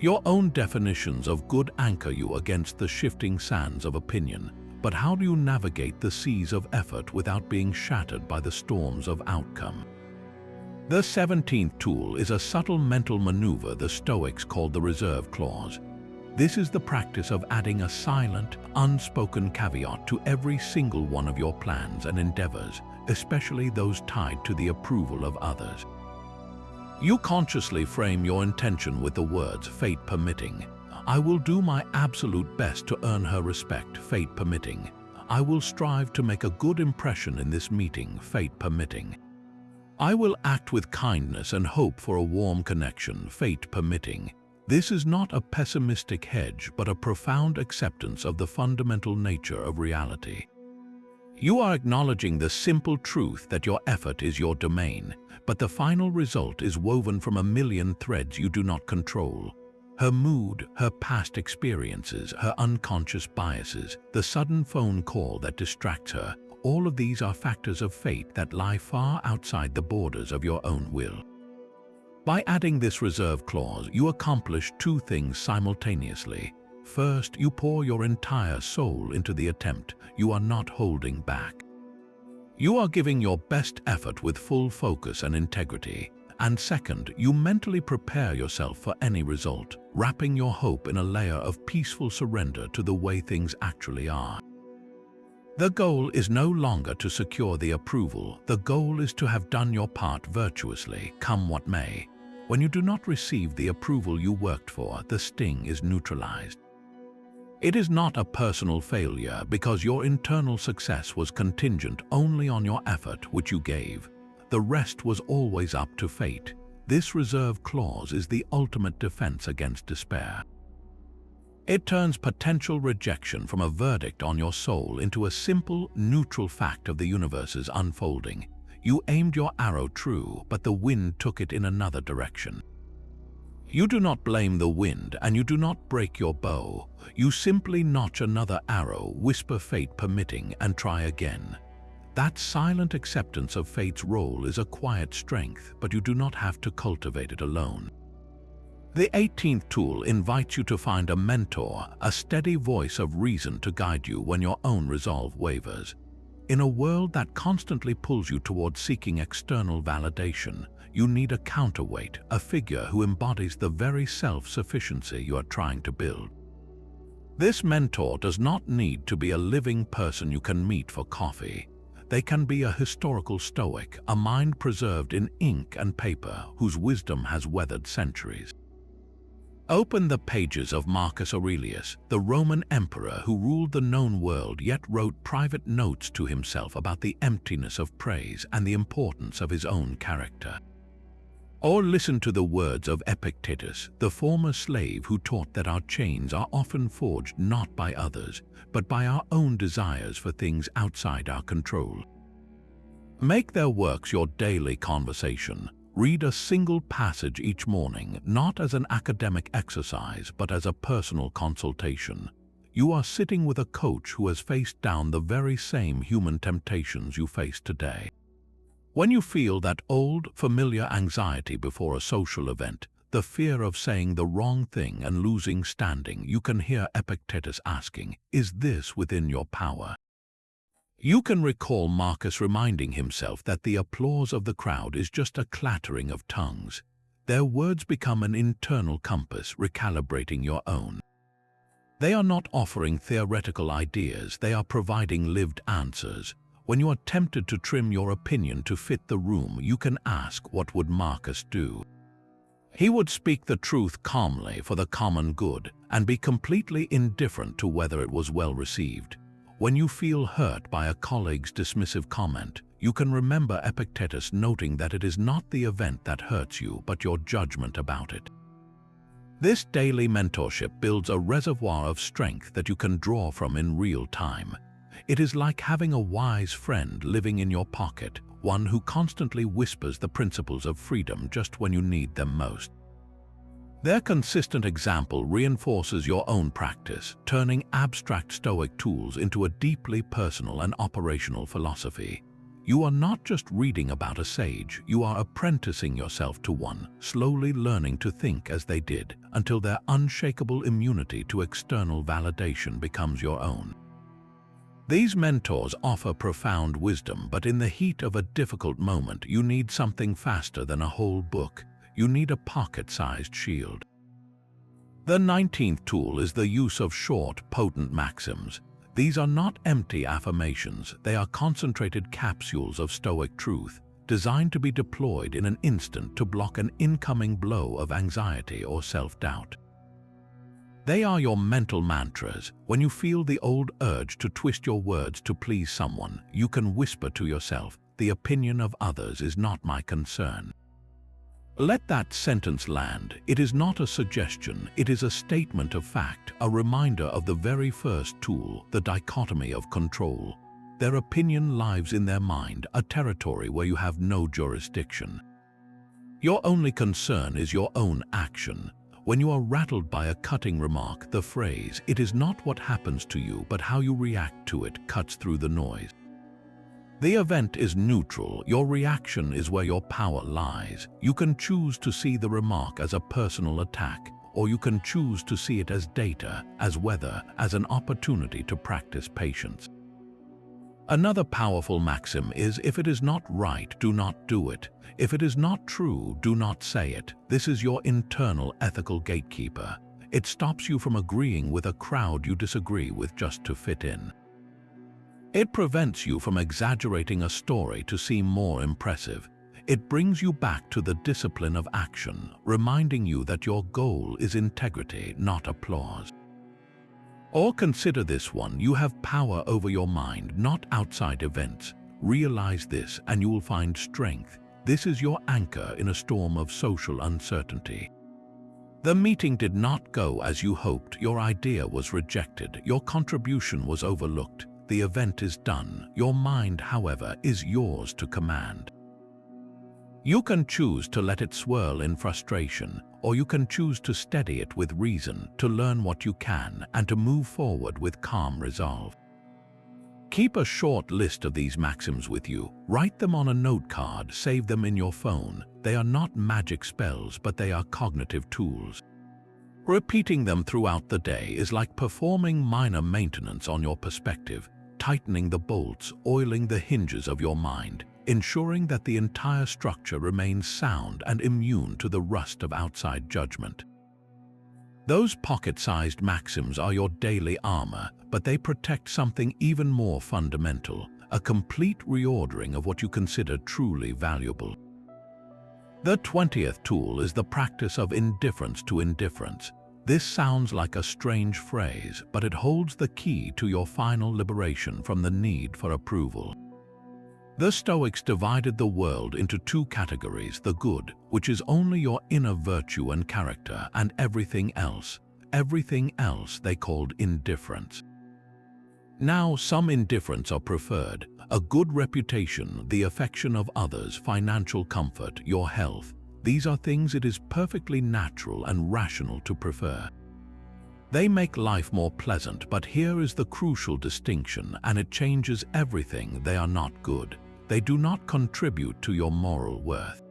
Your own definitions of good anchor you against the shifting sands of opinion. But how do you navigate the seas of effort without being shattered by the storms of outcome? The 17th tool is a subtle mental maneuver the Stoics called the reserve clause. This is the practice of adding a silent, unspoken caveat to every single one of your plans and endeavors, especially those tied to the approval of others. You consciously frame your intention with the words, fate permitting. I will do my absolute best to earn her respect, fate permitting. I will strive to make a good impression in this meeting, fate permitting. I will act with kindness and hope for a warm connection, fate permitting. This is not a pessimistic hedge, but a profound acceptance of the fundamental nature of reality. You are acknowledging the simple truth that your effort is your domain, but the final result is woven from a million threads you do not control. Her mood, her past experiences, her unconscious biases, the sudden phone call that distracts her, all of these are factors of fate that lie far outside the borders of your own will. By adding this reserve clause, you accomplish two things simultaneously. First, you pour your entire soul into the attempt. You are not holding back. You are giving your best effort with full focus and integrity. And second, you mentally prepare yourself for any result, wrapping your hope in a layer of peaceful surrender to the way things actually are. The goal is no longer to secure the approval. The goal is to have done your part virtuously, come what may. When you do not receive the approval you worked for, the sting is neutralized. It is not a personal failure because your internal success was contingent only on your effort which you gave. The rest was always up to fate. This reserve clause is the ultimate defense against despair. It turns potential rejection from a verdict on your soul into a simple, neutral fact of the universe's unfolding. You aimed your arrow true, but the wind took it in another direction. You do not blame the wind, and you do not break your bow. You simply notch another arrow, whisper fate permitting, and try again. That silent acceptance of fate's role is a quiet strength, but you do not have to cultivate it alone. The 18th tool invites you to find a mentor, a steady voice of reason to guide you when your own resolve wavers. In a world that constantly pulls you towards seeking external validation, you need a counterweight, a figure who embodies the very self-sufficiency you are trying to build. This mentor does not need to be a living person you can meet for coffee. They can be a historical Stoic, a mind preserved in ink and paper whose wisdom has weathered centuries. Open the pages of Marcus Aurelius, the Roman emperor who ruled the known world yet wrote private notes to himself about the emptiness of praise and the importance of his own character. Or listen to the words of Epictetus, the former slave who taught that our chains are often forged not by others, but by our own desires for things outside our control. Make their works your daily conversation. Read a single passage each morning, not as an academic exercise, but as a personal consultation. You are sitting with a coach who has faced down the very same human temptations you face today. When you feel that old, familiar anxiety before a social event, the fear of saying the wrong thing and losing standing, you can hear Epictetus asking, "Is this within your power?" You can recall Marcus reminding himself that the applause of the crowd is just a clattering of tongues. Their words become an internal compass, recalibrating your own. They are not offering theoretical ideas, they are providing lived answers. When you are tempted to trim your opinion to fit the room, you can ask, what would Marcus do? He would speak the truth calmly for the common good and be completely indifferent to whether it was well received. When you feel hurt by a colleague's dismissive comment, you can remember Epictetus noting that it is not the event that hurts you, but your judgment about it. This daily mentorship builds a reservoir of strength that you can draw from in real time. It is like having a wise friend living in your pocket, one who constantly whispers the principles of freedom just when you need them most. Their consistent example reinforces your own practice, turning abstract Stoic tools into a deeply personal and operational philosophy. You are not just reading about a sage, you are apprenticing yourself to one, slowly learning to think as they did, until their unshakable immunity to external validation becomes your own. These mentors offer profound wisdom, but in the heat of a difficult moment, you need something faster than a whole book. You need a pocket-sized shield. The 19th tool is the use of short, potent maxims. These are not empty affirmations, they are concentrated capsules of Stoic truth, designed to be deployed in an instant to block an incoming blow of anxiety or self-doubt. They are your mental mantras. When you feel the old urge to twist your words to please someone, you can whisper to yourself, "The opinion of others is not my concern." Let that sentence land. It is not a suggestion, it is a statement of fact, a reminder of the very first tool, the dichotomy of control. Their opinion lives in their mind, a territory where you have no jurisdiction. Your only concern is your own action. When you are rattled by a cutting remark, the phrase, "It is not what happens to you, but how you react to it," cuts through the noise. The event is neutral, your reaction is where your power lies. You can choose to see the remark as a personal attack, or you can choose to see it as data, as weather, as an opportunity to practice patience. Another powerful maxim is, if it is not right, do not do it. If it is not true, do not say it. This is your internal ethical gatekeeper. It stops you from agreeing with a crowd you disagree with just to fit in. It prevents you from exaggerating a story to seem more impressive. It brings you back to the discipline of action, reminding you that your goal is integrity, not applause. Or consider this one, you have power over your mind, not outside events. Realize this and you will find strength. This is your anchor in a storm of social uncertainty. The meeting did not go as you hoped, your idea was rejected, your contribution was overlooked. The event is done. Your mind, however, is yours to command. You can choose to let it swirl in frustration, or you can choose to steady it with reason, to learn what you can, and to move forward with calm resolve. Keep a short list of these maxims with you. Write them on a note card, save them in your phone. They are not magic spells, but they are cognitive tools. Repeating them throughout the day is like performing minor maintenance on your perspective. tightening the bolts, oiling the hinges of your mind, ensuring that the entire structure remains sound and immune to the rust of outside judgment. Those pocket-sized maxims are your daily armor, but they protect something even more fundamental, a complete reordering of what you consider truly valuable. The 20th tool is the practice of indifference to indifference. This sounds like a strange phrase, but it holds the key to your final liberation from the need for approval. The Stoics divided the world into two categories: the good, which is only your inner virtue and character, and everything else. Everything else they called indifference. Now, some indifference are preferred: a good reputation, the affection of others, financial comfort, your health. These are things it is perfectly natural and rational to prefer. They make life more pleasant, but here is the crucial distinction, and it changes everything: they are not good. They do not contribute to your moral worth.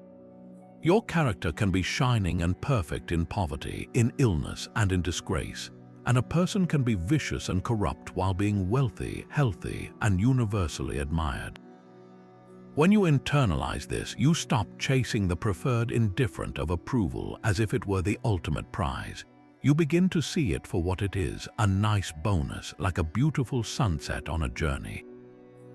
Your character can be shining and perfect in poverty, in illness, and in disgrace. And a person can be vicious and corrupt while being wealthy, healthy, and universally admired. When you internalize this, you stop chasing the preferred indifferent of approval as if it were the ultimate prize. You begin to see it for what it is: a nice bonus, like a beautiful sunset on a journey.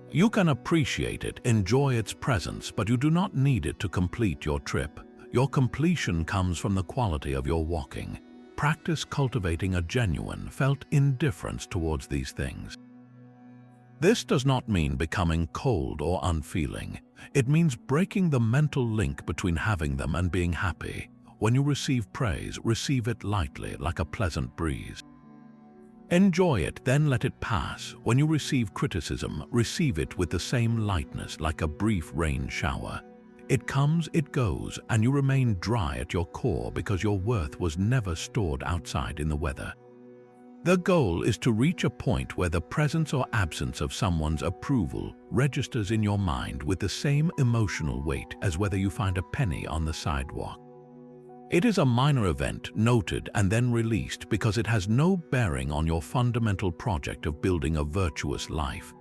You can appreciate it, enjoy its presence, but you do not need it to complete your trip. Your completion comes from the quality of your walking. Practice cultivating a genuine, felt indifference towards these things. This does not mean becoming cold or unfeeling. It means breaking the mental link between having them and being happy. When you receive praise, receive it lightly, like a pleasant breeze. Enjoy it, then let it pass. When you receive criticism, receive it with the same lightness, like a brief rain shower. It comes, it goes, and you remain dry at your core because your worth was never stored outside in the weather. The goal is to reach a point where the presence or absence of someone's approval registers in your mind with the same emotional weight as whether you find a penny on the sidewalk. It is a minor event, noted and then released, because it has no bearing on your fundamental project of building a virtuous life.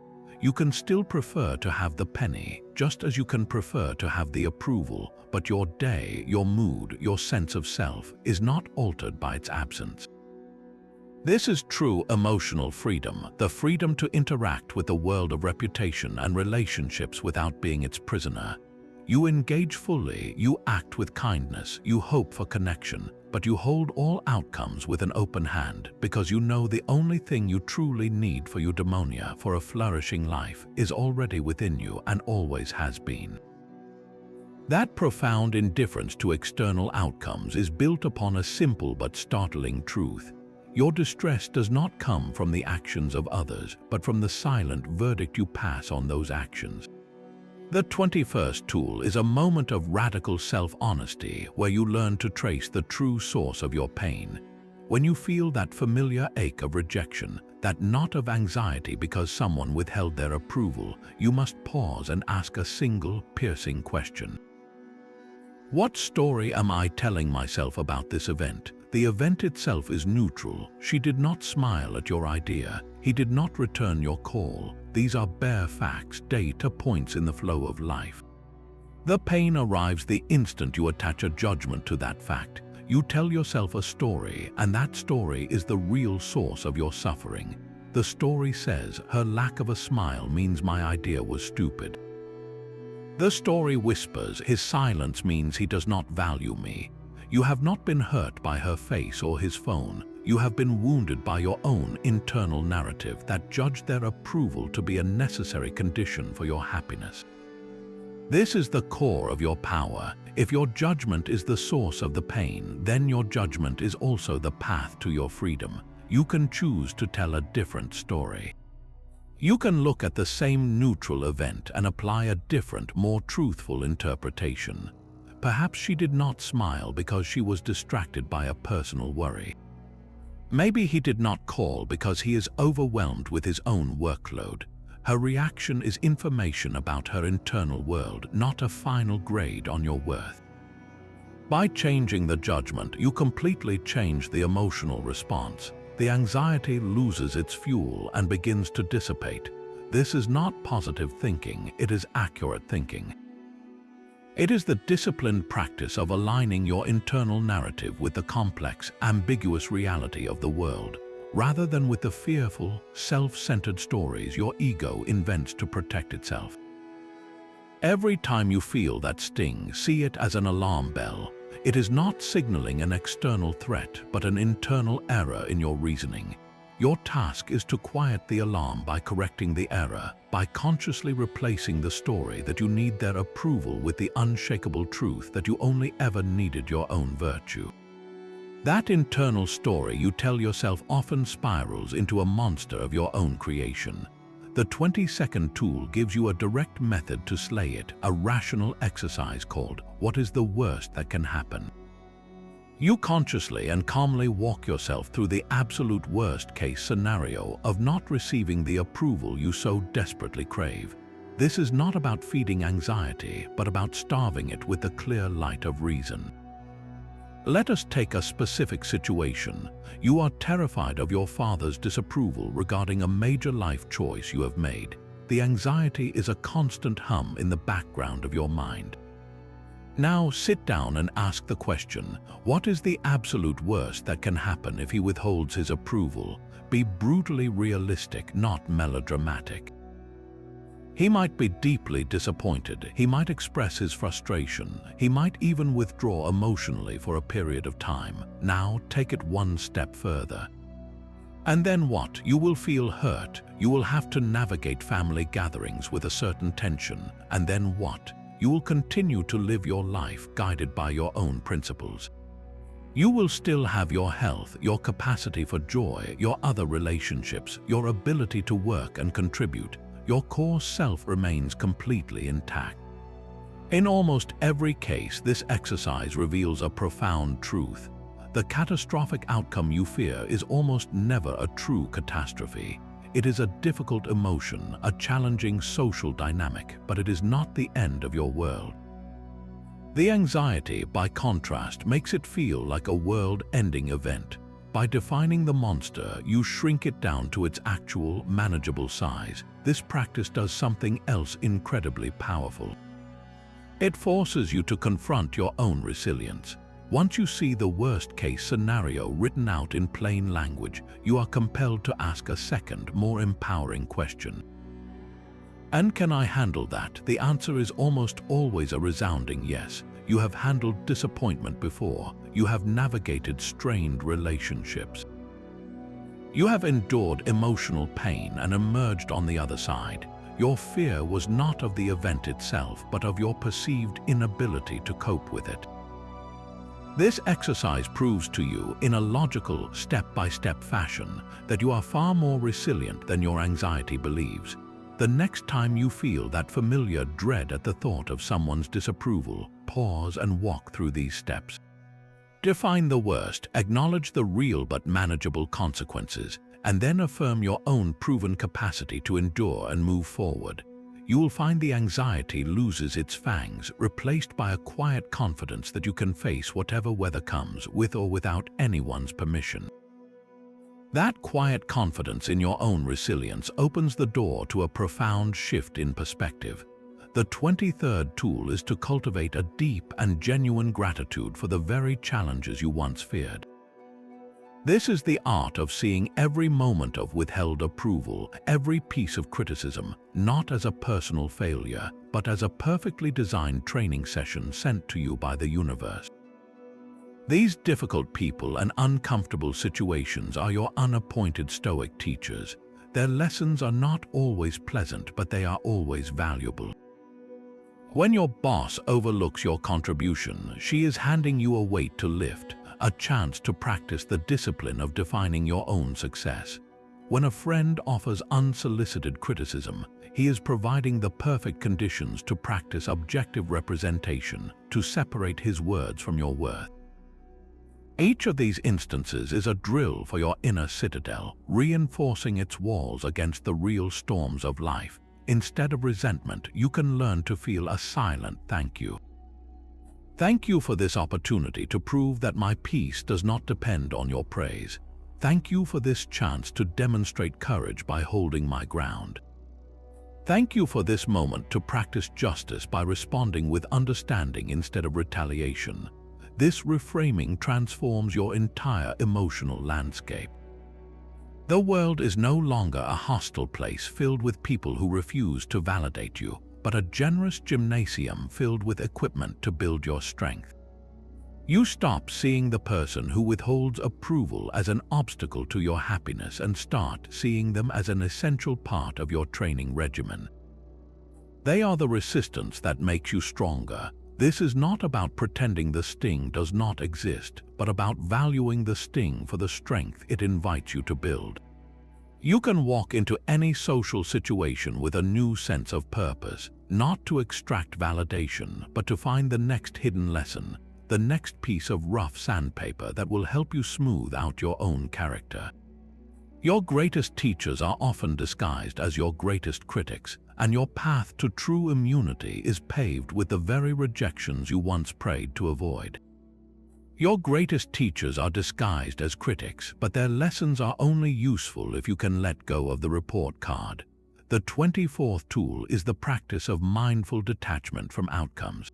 You can still prefer to have the penny, just as you can prefer to have the approval, but your day, your mood, your sense of self is not altered by its absence. This is true emotional freedom, the freedom to interact with the world of reputation and relationships without being its prisoner. You engage fully, you act with kindness, you hope for connection, but you hold all outcomes with an open hand because you know the only thing you truly need for eudaimonia, for a flourishing life, is already within you and always has been. That profound indifference to external outcomes is built upon a simple but startling truth. Your distress does not come from the actions of others, but from the silent verdict you pass on those actions. The 21st tool is a moment of radical self-honesty where you learn to trace the true source of your pain. When you feel that familiar ache of rejection, that knot of anxiety because someone withheld their approval, you must pause and ask a single, piercing question. What story am I telling myself about this event? The event itself is neutral. She did not smile at your idea. He did not return your call. These are bare facts, data points in the flow of life. The pain arrives the instant you attach a judgment to that fact. You tell yourself a story, and that story is the real source of your suffering. The story says, her lack of a smile means my idea was stupid. The story whispers, his silence means he does not value me. You have not been hurt by her face or his phone. You have been wounded by your own internal narrative that judged their approval to be a necessary condition for your happiness. This is the core of your power. If your judgment is the source of the pain, then your judgment is also the path to your freedom. You can choose to tell a different story. You can look at the same neutral event and apply a different, more truthful interpretation. Perhaps she did not smile because she was distracted by a personal worry. Maybe he did not call because he is overwhelmed with his own workload. Her reaction is information about her internal world, not a final grade on your worth. By changing the judgment, you completely change the emotional response. The anxiety loses its fuel and begins to dissipate. This is not positive thinking, it is accurate thinking. It is the disciplined practice of aligning your internal narrative with the complex, ambiguous reality of the world, rather than with the fearful, self-centered stories your ego invents to protect itself. Every time you feel that sting, see it as an alarm bell. It is not signaling an external threat, but an internal error in your reasoning. Your task is to quiet the alarm by correcting the error, by consciously replacing the story that you need their approval with the unshakable truth that you only ever needed your own virtue. That internal story you tell yourself often spirals into a monster of your own creation. The 20-second tool gives you a direct method to slay it, a rational exercise called, "What is the worst that can happen?" You consciously and calmly walk yourself through the absolute worst-case scenario of not receiving the approval you so desperately crave. This is not about feeding anxiety, but about starving it with the clear light of reason. Let us take a specific situation. You are terrified of your father's disapproval regarding a major life choice you have made. The anxiety is a constant hum in the background of your mind. Now sit down and ask the question, what is the absolute worst that can happen if he withholds his approval? Be brutally realistic, not melodramatic. He might be deeply disappointed, he might express his frustration, he might even withdraw emotionally for a period of time. Now take it one step further. And then what? You will feel hurt, you will have to navigate family gatherings with a certain tension, and then what? You will continue to live your life guided by your own principles. You will still have your health, your capacity for joy, your other relationships, your ability to work and contribute. Your core self remains completely intact. In almost every case, this exercise reveals a profound truth. The catastrophic outcome you fear is almost never a true catastrophe. It is a difficult emotion, a challenging social dynamic, but it is not the end of your world. The anxiety, by contrast, makes it feel like a world-ending event. By defining the monster, you shrink it down to its actual, manageable size. This practice does something else incredibly powerful. It forces you to confront your own resilience. Once you see the worst-case scenario written out in plain language, you are compelled to ask a second, more empowering question. And can I handle that? The answer is almost always a resounding yes. You have handled disappointment before. You have navigated strained relationships. You have endured emotional pain and emerged on the other side. Your fear was not of the event itself, but of your perceived inability to cope with it. This exercise proves to you, in a logical, step-by-step fashion, that you are far more resilient than your anxiety believes. The next time you feel that familiar dread at the thought of someone's disapproval, pause and walk through these steps. Define the worst, acknowledge the real but manageable consequences, and then affirm your own proven capacity to endure and move forward. You will find the anxiety loses its fangs, replaced by a quiet confidence that you can face whatever weather comes, with or without anyone's permission. That quiet confidence in your own resilience opens the door to a profound shift in perspective. The 23rd tool is to cultivate a deep and genuine gratitude for the very challenges you once feared. This is the art of seeing every moment of withheld approval, every piece of criticism, not as a personal failure, but as a perfectly designed training session sent to you by the universe. These difficult people and uncomfortable situations are your unappointed Stoic teachers. Their lessons are not always pleasant, but they are always valuable. When your boss overlooks your contribution, she is handing you a weight to lift, a chance to practice the discipline of defining your own success. When a friend offers unsolicited criticism, he is providing the perfect conditions to practice objective representation, to separate his words from your worth. Each of these instances is a drill for your inner citadel, reinforcing its walls against the real storms of life. Instead of resentment, you can learn to feel a silent thank you. Thank you for this opportunity to prove that my peace does not depend on your praise. Thank you for this chance to demonstrate courage by holding my ground. Thank you for this moment to practice justice by responding with understanding instead of retaliation. This reframing transforms your entire emotional landscape. The world is no longer a hostile place filled with people who refuse to validate you, but a generous gymnasium filled with equipment to build your strength. You stop seeing the person who withholds approval as an obstacle to your happiness and start seeing them as an essential part of your training regimen. They are the resistance that makes you stronger. This is not about pretending the sting does not exist, but about valuing the sting for the strength it invites you to build. You can walk into any social situation with a new sense of purpose, not to extract validation, but to find the next hidden lesson, the next piece of rough sandpaper that will help you smooth out your own character. Your greatest teachers are often disguised as your greatest critics, and your path to true immunity is paved with the very rejections you once prayed to avoid. Your greatest teachers are disguised as critics, but their lessons are only useful if you can let go of the report card. The 24th tool is the practice of mindful detachment from outcomes.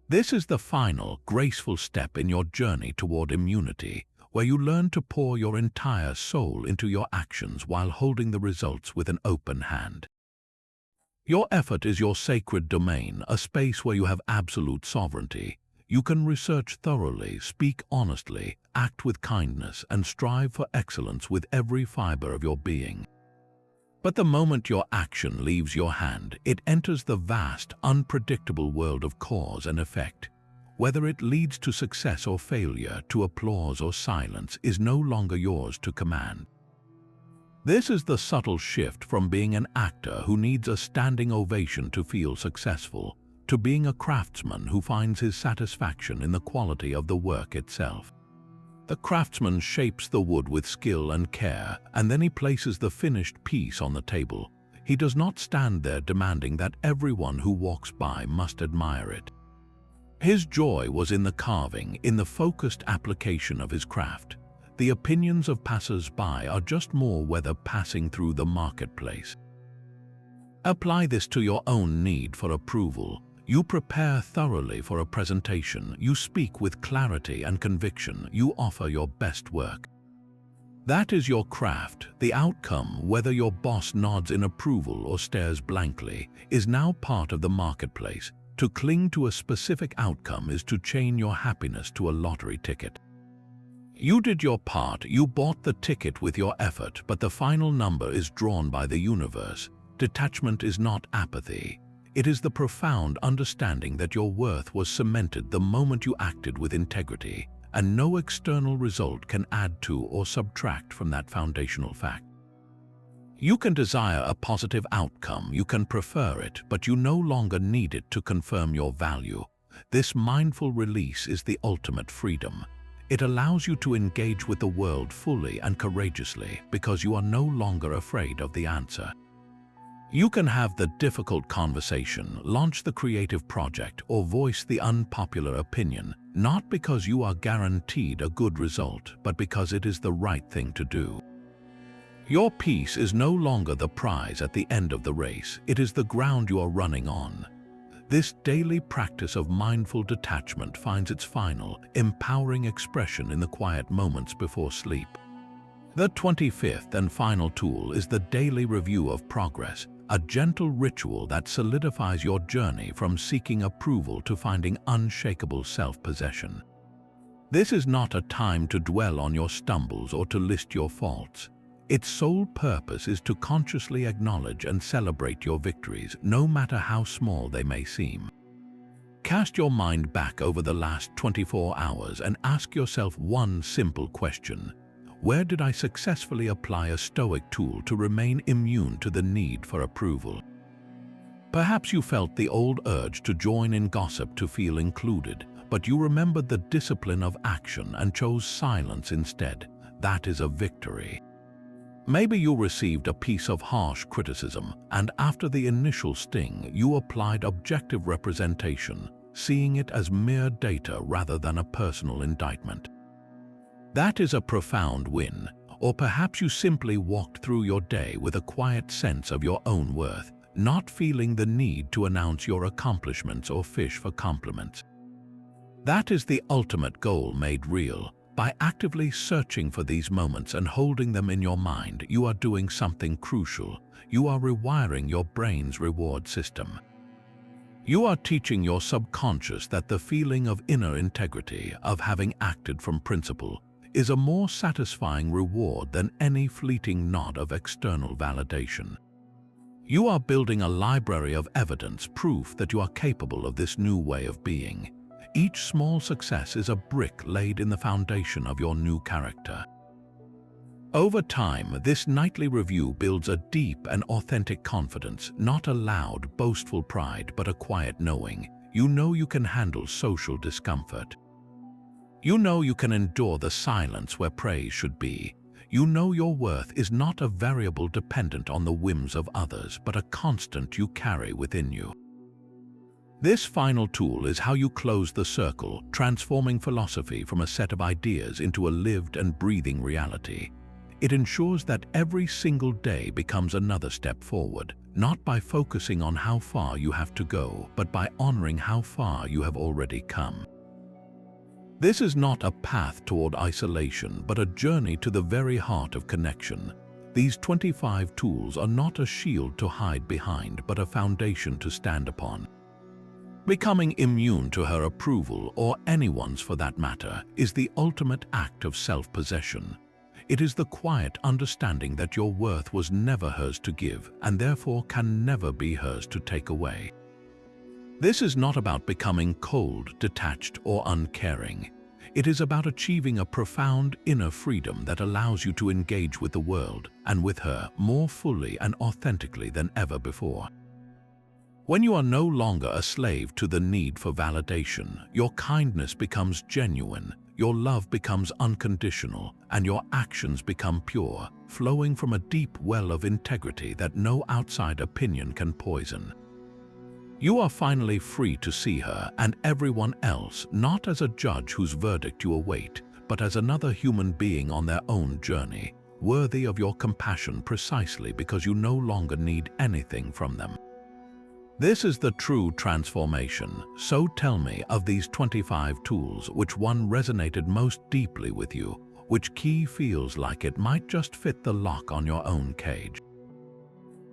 This is the final, graceful step in your journey toward immunity, where you learn to pour your entire soul into your actions while holding the results with an open hand. Your effort is your sacred domain, a space where you have absolute sovereignty. You can research thoroughly, speak honestly, act with kindness, and strive for excellence with every fiber of your being. But the moment your action leaves your hand, it enters the vast, unpredictable world of cause and effect. Whether it leads to success or failure, to applause or silence, is no longer yours to command. This is the subtle shift from being an actor who needs a standing ovation to feel successful, to being a craftsman who finds his satisfaction in the quality of the work itself. The craftsman shapes the wood with skill and care, and then he places the finished piece on the table. He does not stand there demanding that everyone who walks by must admire it. His joy was in the carving, in the focused application of his craft. The opinions of passers-by are just more weather passing through the marketplace. Apply this to your own need for approval. You prepare thoroughly for a presentation. You speak with clarity and conviction. You offer your best work. That is your craft. The outcome, whether your boss nods in approval or stares blankly, is now part of the marketplace. To cling to a specific outcome is to chain your happiness to a lottery ticket. You did your part. You bought the ticket with your effort, but the final number is drawn by the universe. Detachment is not apathy. It is the profound understanding that your worth was cemented the moment you acted with integrity, and no external result can add to or subtract from that foundational fact. You can desire a positive outcome, you can prefer it, but you no longer need it to confirm your value. This mindful release is the ultimate freedom. It allows you to engage with the world fully and courageously because you are no longer afraid of the answer. You can have the difficult conversation, launch the creative project, or voice the unpopular opinion, not because you are guaranteed a good result, but because it is the right thing to do. Your peace is no longer the prize at the end of the race, it is the ground you are running on. This daily practice of mindful detachment finds its final, empowering expression in the quiet moments before sleep. The 25th and final tool is the daily review of progress, a gentle ritual that solidifies your journey from seeking approval to finding unshakable self-possession. This is not a time to dwell on your stumbles or to list your faults. Its sole purpose is to consciously acknowledge and celebrate your victories, no matter how small they may seem. Cast your mind back over the last 24 hours and ask yourself one simple question. Where did I successfully apply a Stoic tool to remain immune to the need for approval? Perhaps you felt the old urge to join in gossip to feel included, but you remembered the discipline of action and chose silence instead. That is a victory. Maybe you received a piece of harsh criticism, and after the initial sting, you applied objective representation, seeing it as mere data rather than a personal indictment. That is a profound win. Or perhaps you simply walked through your day with a quiet sense of your own worth, not feeling the need to announce your accomplishments or fish for compliments. That is the ultimate goal made real. By actively searching for these moments and holding them in your mind, you are doing something crucial. You are rewiring your brain's reward system. You are teaching your subconscious that the feeling of inner integrity, of having acted from principle, is a more satisfying reward than any fleeting nod of external validation. You are building a library of evidence, proof that you are capable of this new way of being. Each small success is a brick laid in the foundation of your new character. Over time, this nightly review builds a deep and authentic confidence, not a loud, boastful pride, but a quiet knowing. You know you can handle social discomfort. You know you can endure the silence where praise should be. You know your worth is not a variable dependent on the whims of others, but a constant you carry within you. This final tool is how you close the circle, transforming philosophy from a set of ideas into a lived and breathing reality. It ensures that every single day becomes another step forward, not by focusing on how far you have to go, but by honoring how far you have already come. This is not a path toward isolation, but a journey to the very heart of connection. These 25 tools are not a shield to hide behind, but a foundation to stand upon. Becoming immune to her approval, or anyone's for that matter, is the ultimate act of self-possession. It is the quiet understanding that your worth was never hers to give, and therefore can never be hers to take away. This is not about becoming cold, detached, or uncaring. It is about achieving a profound inner freedom that allows you to engage with the world, and with her, more fully and authentically than ever before. When you are no longer a slave to the need for validation, your kindness becomes genuine, your love becomes unconditional, and your actions become pure, flowing from a deep well of integrity that no outside opinion can poison. You are finally free to see her and everyone else not as a judge whose verdict you await, but as another human being on their own journey, worthy of your compassion precisely because you no longer need anything from them. This is the true transformation. So tell me, of these 25 tools, which one resonated most deeply with you? Which key feels like it might just fit the lock on your own cage?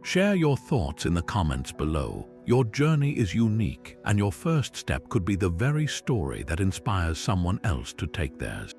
Share your thoughts in the comments below. Your journey is unique, and your first step could be the very story that inspires someone else to take theirs.